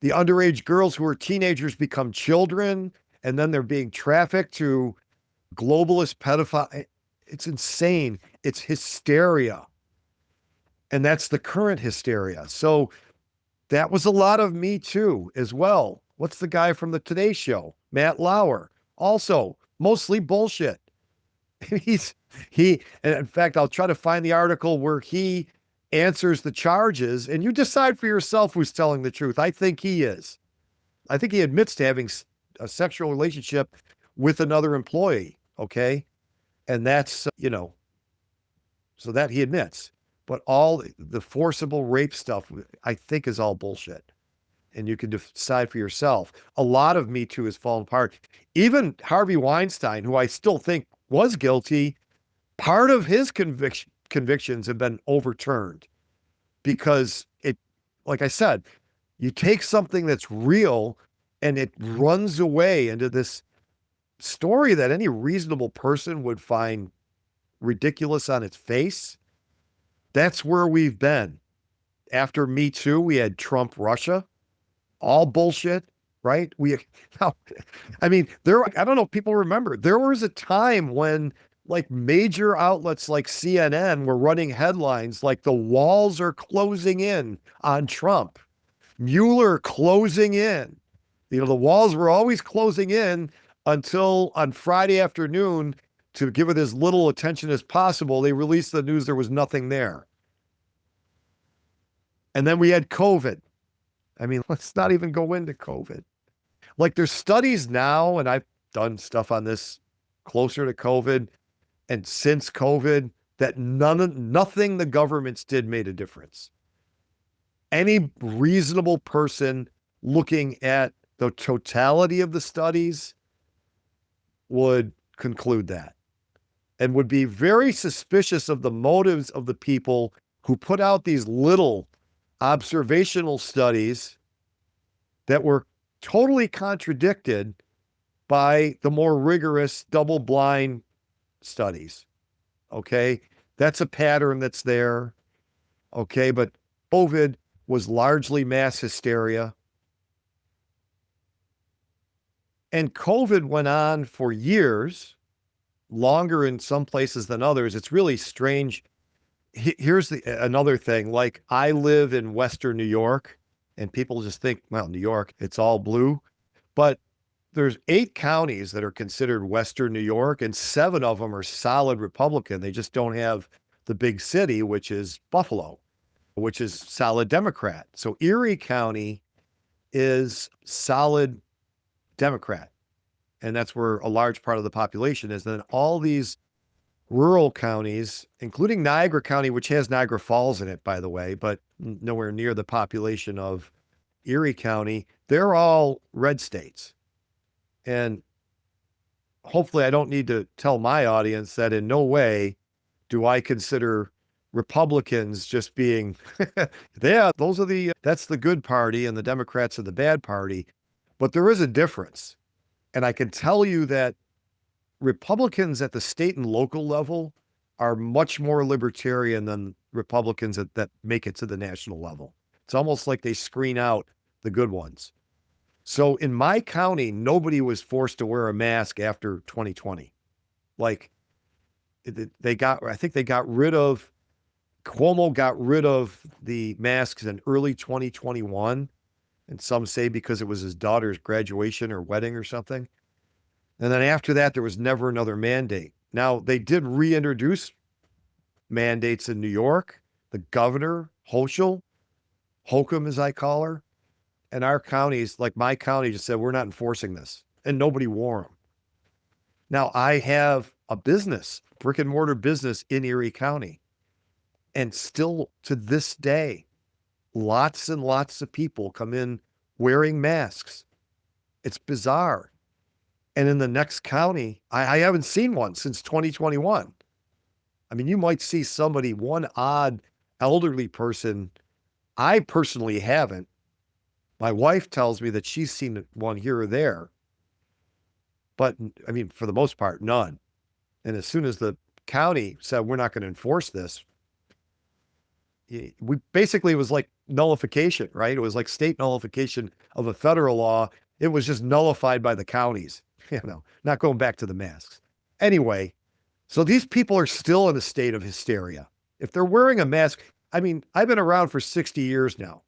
The underage girls who were teenagers become children, and then they're being trafficked to globalist pedophile. It's insane. It's hysteria. And that's the current hysteria. So that was a lot of Me Too as well. What's the guy from the Today Show? Matt Lauer. Also, mostly bullshit. And in fact, I'll try to find the article where he answers the charges, and you decide for yourself who's telling the truth. I think he is. I think he admits to having a sexual relationship with another employee. Okay. And that's, so that he admits, but all the forcible rape stuff, I think is all bullshit. And you can decide for yourself. A lot of Me Too has fallen apart. Even Harvey Weinstein, who I still think was guilty, part of his convictions have been overturned because like I said, you take something that's real and it runs away into this story that any reasonable person would find ridiculous on its face. That's where we've been. After Me Too, we had Trump, Russia, all bullshit, right? I don't know if people remember, there was a time when like major outlets like CNN were running headlines like the walls are closing in on Trump, Mueller closing in. The walls were always closing in until on Friday afternoon, to give it as little attention as possible, they released the news there was nothing there. And then we had COVID. Let's not even go into COVID. Like there's studies now, and I've done stuff on this closer to COVID and since COVID, that nothing the governments did made a difference. Any reasonable person looking at the totality of the studies would conclude that and would be very suspicious of the motives of the people who put out these little observational studies that were totally contradicted by the more rigorous double-blind studies. Okay. That's a pattern that's there. Okay. But COVID was largely mass hysteria. And COVID went on for years, longer in some places than others. It's really strange. Here's another thing. Like I live in Western New York, and people just think, well, New York, it's all blue. But there's 8 counties that are considered Western New York, and 7 of them are solid Republican. They just don't have the big city, which is Buffalo, which is solid Democrat. So Erie County is solid Democrat. And that's where a large part of the population is. And then all these rural counties, including Niagara County, which has Niagara Falls in it, by the way, but nowhere near the population of Erie County, they're all red states. And hopefully I don't need to tell my audience that in no way do I consider Republicans just being, that's the good party and the Democrats are the bad party. But there is a difference. And I can tell you that Republicans at the state and local level are much more libertarian than Republicans that make it to the national level. It's almost like they screen out the good ones. So in my county, nobody was forced to wear a mask after 2020. Like I think they got rid of Cuomo got rid of the masks in early 2021, and some say because it was his daughter's graduation or wedding or something. And then after that, there was never another mandate. Now, they did reintroduce mandates in New York. The governor, Holcomb, as I call her, and our counties, like my county, just said, we're not enforcing this. And nobody wore them. Now, I have a business, brick and mortar business in Erie County. And still to this day, lots and lots of people come in wearing masks. It's bizarre. And in the next county, I haven't seen one since 2021. I mean, you might see somebody, one odd elderly person. I personally haven't. My wife tells me that she's seen one here or there. But I mean, for the most part, none. And as soon as the county said, we're not going to enforce this, we basically, it was like nullification, right? It was like state nullification of a federal law. It was just nullified by the counties, not going back to the masks. Anyway, so these people are still in a state of hysteria. If they're wearing a mask, I mean, I've been around for 60 years now.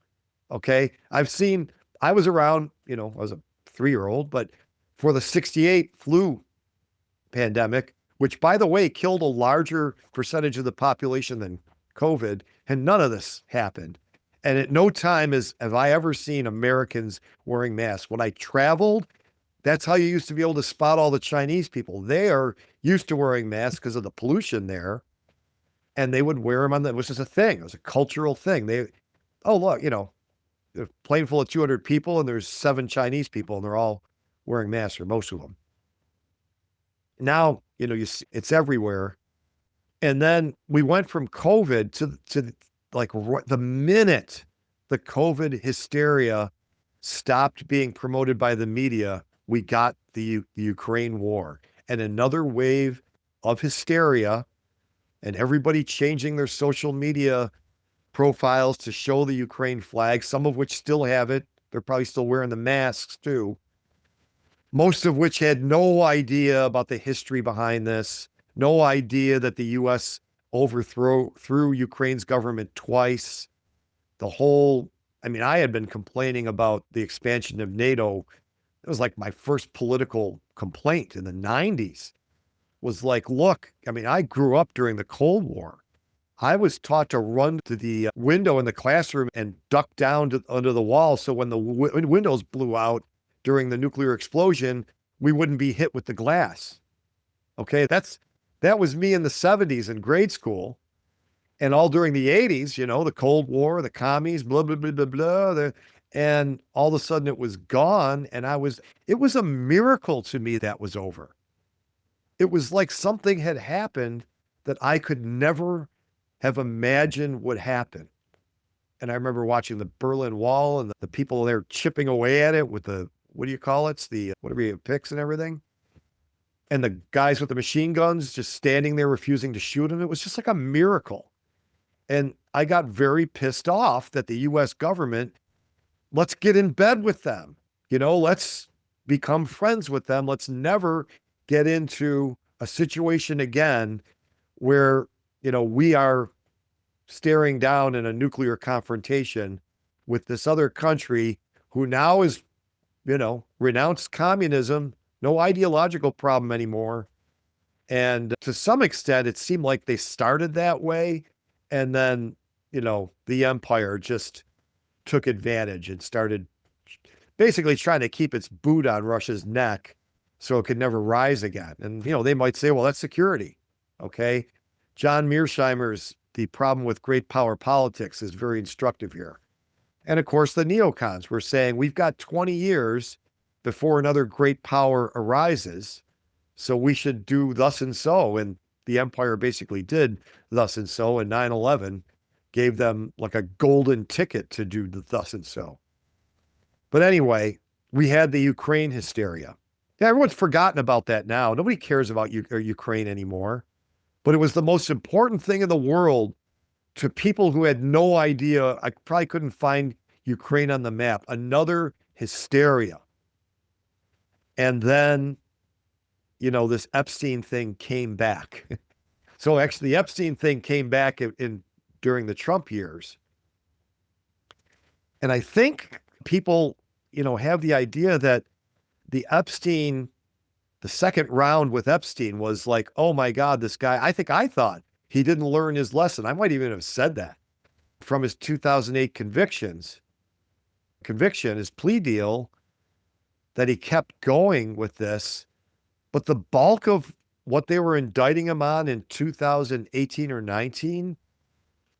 Okay. I was around, I was a 3-year-old, but for the 68 flu pandemic, which by the way, killed a larger percentage of the population than COVID, and none of this happened. And at no time have I ever seen Americans wearing masks. When I traveled, that's how you used to be able to spot all the Chinese people. They are used to wearing masks because of the pollution there. And they would wear them it was just a thing. It was a cultural thing. Look, a plane full of 200 people and there's 7 Chinese people and they're all wearing masks, or most of them. Now, you see, it's everywhere. And then we went from COVID to like the minute the COVID hysteria stopped being promoted by the media, we got the Ukraine war and another wave of hysteria, and everybody changing their social media profiles to show the Ukraine flag, some of which still have it. They're probably still wearing the masks too. Most of which had no idea about the history behind this. No idea that the U.S. overthrew Ukraine's government twice. I had been complaining about the expansion of NATO. It was like my first political complaint in the 90s was like, look, I grew up during the Cold War. I was taught to run to the window in the classroom and duck down under the wall. So when the windows blew out during the nuclear explosion, we wouldn't be hit with the glass. Okay, that was me in the 70s in grade school. And all during the 80s, the Cold War, the commies, blah, blah, blah, blah, blah. And all of a sudden it was gone. And it was a miracle to me that was over. It was like something had happened that I could never have imagined would happen. And I remember watching the Berlin Wall and the people there chipping away at it with the, what do you call it? It's the, whatever you picks and everything. And the guys with the machine guns just standing there refusing to shoot them. It was just like a miracle. And I got very pissed off that the US government, let's get in bed with them. Let's become friends with them. Let's never get into a situation again where, we are staring down in a nuclear confrontation with this other country who now is, renounced communism, no ideological problem anymore. And to some extent, it seemed like they started that way. And then, the empire just took advantage and started basically trying to keep its boot on Russia's neck so it could never rise again. And, they might say, well, that's security. Okay. John Mearsheimer's The Problem with Great Power Politics is very instructive here. And of course, the neocons were saying we've got 20 years before another great power arises. So we should do thus and so. And the empire basically did thus and so. And 9/11 gave them like a golden ticket to do the thus and so. But anyway, we had the Ukraine hysteria. Yeah, everyone's forgotten about that now. Nobody cares about Ukraine anymore. But it was the most important thing in the world to people who had no idea. I probably couldn't find Ukraine on the map. Another hysteria. And then, this Epstein thing came back. So actually, the Epstein thing came back in during the Trump years. And I think people, have the idea that the second round with Epstein was like, oh my God, this guy, I thought he didn't learn his lesson. I might even have said that from his 2008 conviction, his plea deal, that he kept going with this. But the bulk of what they were indicting him on in 2018 or 19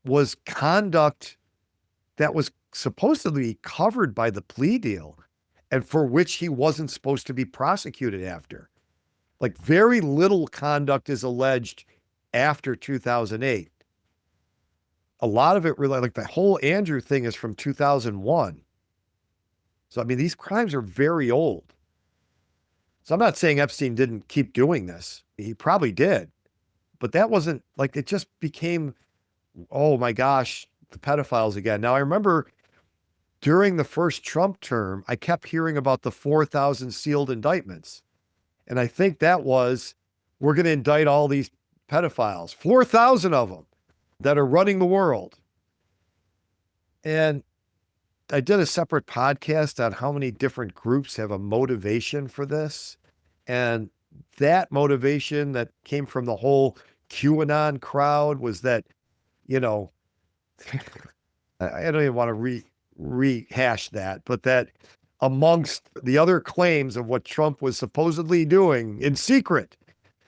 was conduct that was supposedly covered by the plea deal and for which he wasn't supposed to be prosecuted after. Like, very little conduct is alleged after 2008. A lot of it really, like the whole Andrew thing is from 2001. So, I mean, these crimes are very old. So I'm not saying Epstein didn't keep doing this. He probably did. But that wasn't like, it just became, oh my gosh, the pedophiles again. Now, I remember during the first Trump term, I kept hearing about the 4,000 sealed indictments. And I think that was, we're going to indict all these pedophiles, 4,000 of them that are running the world. And I did a separate podcast on how many different groups have a motivation for this. And that motivation that came from the whole QAnon crowd was that, I don't even want to rehash that, but that amongst the other claims of what Trump was supposedly doing in secret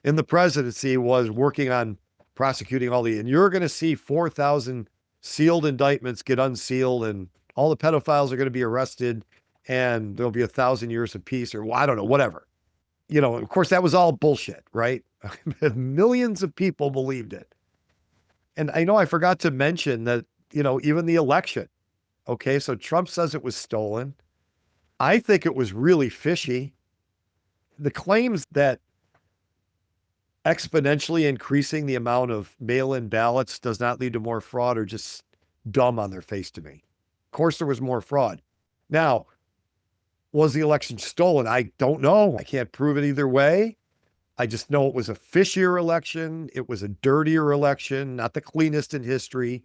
in the presidency was working on prosecuting and you're going to see 4,000 sealed indictments get unsealed and all the pedophiles are going to be arrested and there'll be 1,000 years of peace, or I don't know, whatever. Of course, that was all bullshit, right? Millions of people believed it. And I know I forgot to mention that, even the election. Okay, so Trump says it was stolen. I think it was really fishy. The claims that exponentially increasing the amount of mail-in ballots does not lead to more fraud are just dumb on their face to me. Of course, there was more fraud. Now, was the election stolen? I don't know. I can't prove it either way. I just know it was a fishier election. It was a dirtier election, not the cleanest in history.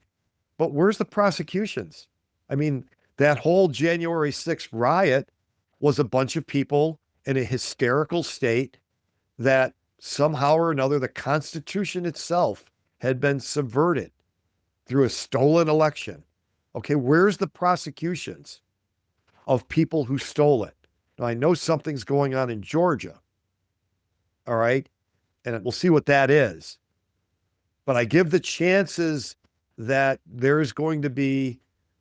But where's the prosecutions? I mean, that whole January 6th riot was a bunch of people in a hysterical state that somehow or another, the Constitution itself had been subverted through a stolen election. Okay, where's the prosecutions of people who stole it? Now, I know something's going on in Georgia. All right. And we'll see what that is. But I give the chances that there's going to be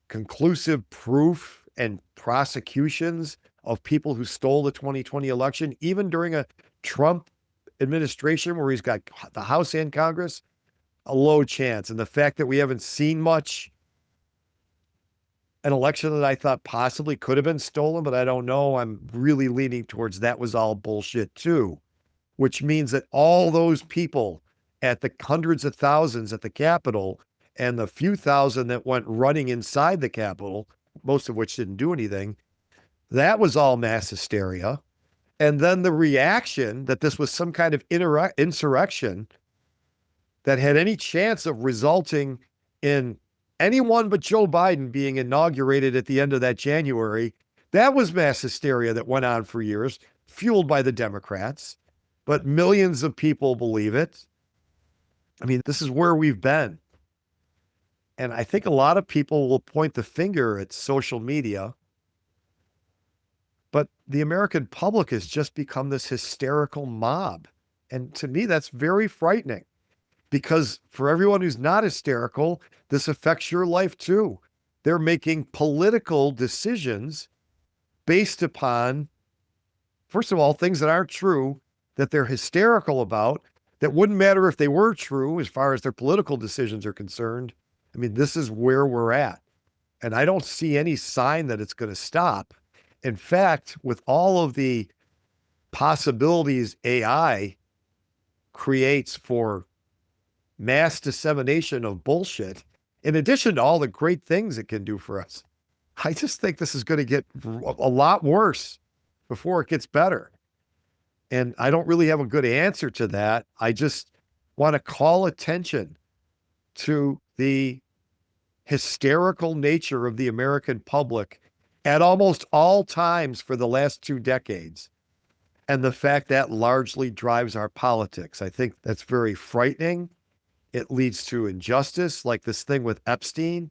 conclusive proof and prosecutions of people who stole the 2020 election, even during a Trump administration where he's got the House and Congress, a low chance. And the fact that we haven't seen much, an election that I thought possibly could have been stolen, but I don't know, I'm really leaning towards that was all bullshit too, which means that all those people at the hundreds of thousands at the Capitol and the few thousand that went running inside the Capitol, most of which didn't do anything, that was all mass hysteria. And then the reaction that this was some kind of insurrection that had any chance of resulting in anyone but Joe Biden being inaugurated at the end of that January, that was mass hysteria that went on for years, fueled by the Democrats. But millions of people believe it. I mean, this is where we've been. And I think a lot of people will point the finger at social media. But the American public has just become this hysterical mob. And to me, that's very frightening. Because for everyone who's not hysterical, this affects your life too. They're making political decisions based upon, first of all, things that aren't true, that they're hysterical about, that wouldn't matter if they were true as far as their political decisions are concerned. I mean, this is where we're at. And I don't see any sign that it's going to stop. In fact, with all of the possibilities AI creates for mass dissemination of bullshit, in addition to all the great things it can do for us, I just think this is going to get a lot worse before it gets better. And I don't really have a good answer to that. I just want to call attention to the hysterical nature of the American public at almost all times for the last 2 decades. And the fact that largely drives our politics. I think that's very frightening. It leads to injustice, like this thing with Epstein.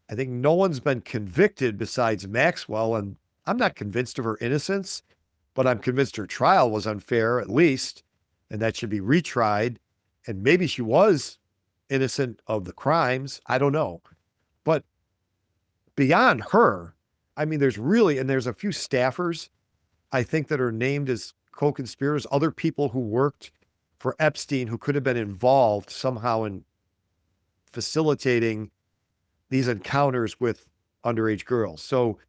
I think no one's been convicted besides Maxwell, and I'm not convinced of her innocence, but I'm convinced her trial was unfair, at least, and that should be retried. And maybe she was innocent of the crimes. I don't know. But beyond her, I mean, there's a few staffers, I think, that are named as co-conspirators, other people who worked for Epstein who could have been involved somehow in facilitating these encounters with underage girls. So,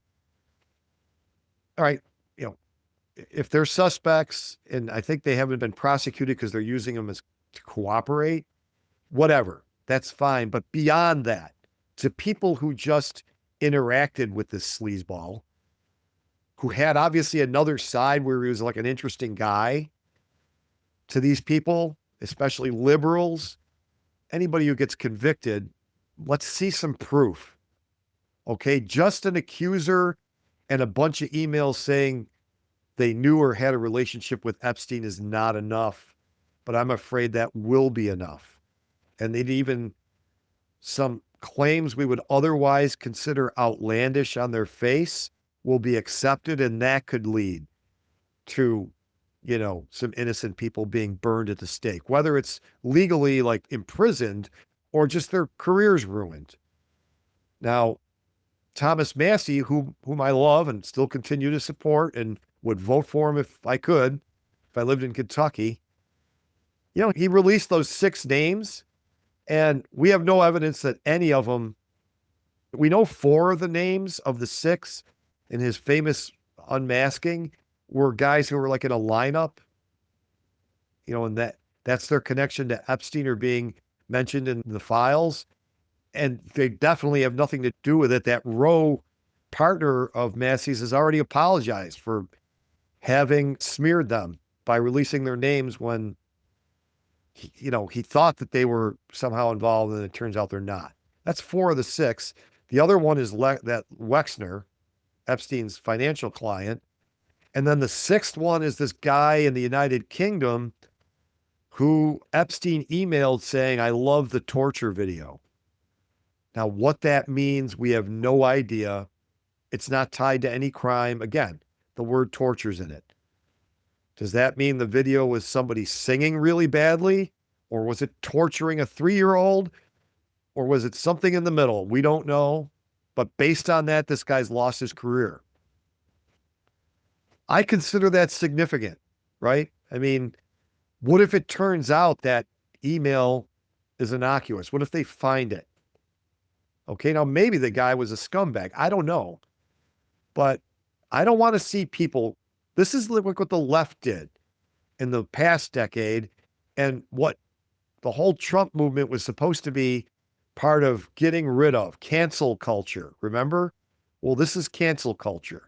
all right, if they're suspects, and I think they haven't been prosecuted because they're using them as to cooperate, whatever, that's fine. But beyond that, to people who just interacted with this sleazeball, who had obviously another side where he was like an interesting guy, to these people, especially liberals, anybody who gets convicted, let's see some proof. Okay, just an accuser and a bunch of emails saying they knew or had a relationship with Epstein is not enough, but I'm afraid that will be enough. And they'd even some claims we would otherwise consider outlandish on their face will be accepted, and that could lead to, some innocent people being burned at the stake, whether it's legally like imprisoned or just their careers ruined. Now, Thomas Massey, whom I love and still continue to support and would vote for him if I could, if I lived in Kentucky, he released those 6 names, and we have no evidence that any of them, we know 4 of the names of the 6 in his famous unmasking were guys who were like in a lineup, and that's their connection to Epstein or being mentioned in the files. And they definitely have nothing to do with it. That Roe partner of Massey's has already apologized for having smeared them by releasing their names when he thought that they were somehow involved, and it turns out they're not. That's 4 of the 6. The other one is that Wexner, Epstein's financial client. And then the 6th one is this guy in the United Kingdom who Epstein emailed saying, "I love the torture video." Now, what that means, we have no idea. It's not tied to any crime. Again, the word torture's in it. Does that mean the video was somebody singing really badly? Or was it torturing a 3-year-old? Or was it something in the middle? We don't know. But based on that, this guy's lost his career. I consider that significant, right? I mean, what if it turns out that email is innocuous? What if they find it? Okay, now maybe the guy was a scumbag. I don't know. But I don't want to see people. This is like what the left did in the past decade, and what the whole Trump movement was supposed to be part of getting rid of. Cancel culture, remember? Well, this is cancel culture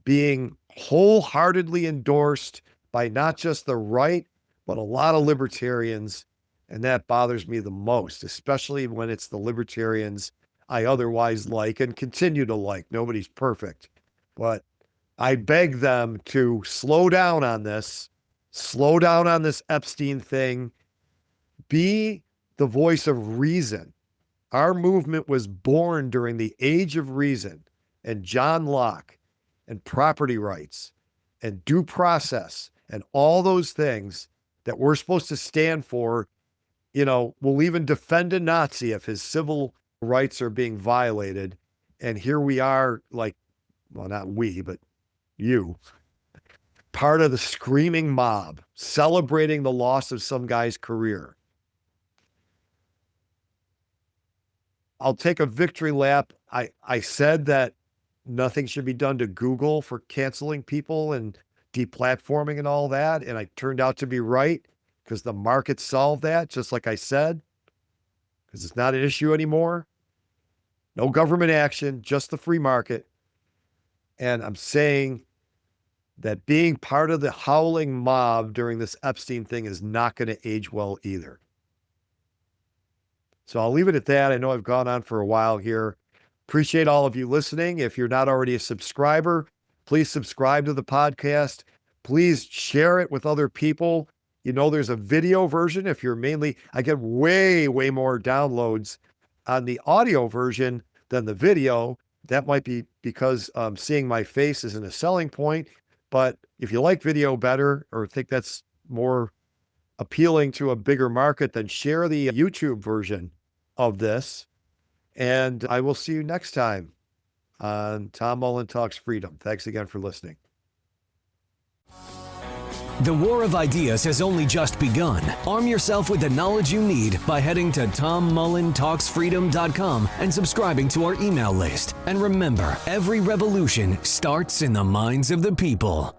being wholeheartedly endorsed by not just the right, but a lot of libertarians. And that bothers me the most, especially when it's the libertarians I otherwise like and continue to like. Nobody's perfect, but I beg them to slow down on this Epstein thing. Be the voice of reason. Our movement was born during the age of reason and John Locke and property rights and due process and all those things that we're supposed to stand for. We'll even defend a Nazi if his civil rights are being violated. And here we are, like, well, not we, but you, part of the screaming mob, celebrating the loss of some guy's career. I'll take a victory lap. I said that nothing should be done to Google for canceling people and deplatforming and all that. And I turned out to be right, because the market solved that, just like I said, because it's not an issue anymore. No government action, just the free market. And I'm saying that being part of the howling mob during this Epstein thing is not going to age well either. So I'll leave it at that. I know I've gone on for a while here. Appreciate all of you listening. If you're not already a subscriber, please subscribe to the podcast. Please share it with other people. You know, there's a video version. If you're I get way, way more downloads on the audio version than the video. That might be because seeing my face isn't a selling point. But if you like video better or think that's more appealing to a bigger market, then share the YouTube version of this. And I will see you next time on Tom Mullen Talks Freedom. Thanks again for listening. The war of ideas has only just begun. Arm yourself with the knowledge you need by heading to TomMullenTalksFreedom.com and subscribing to our email list. And remember, every revolution starts in the minds of the people.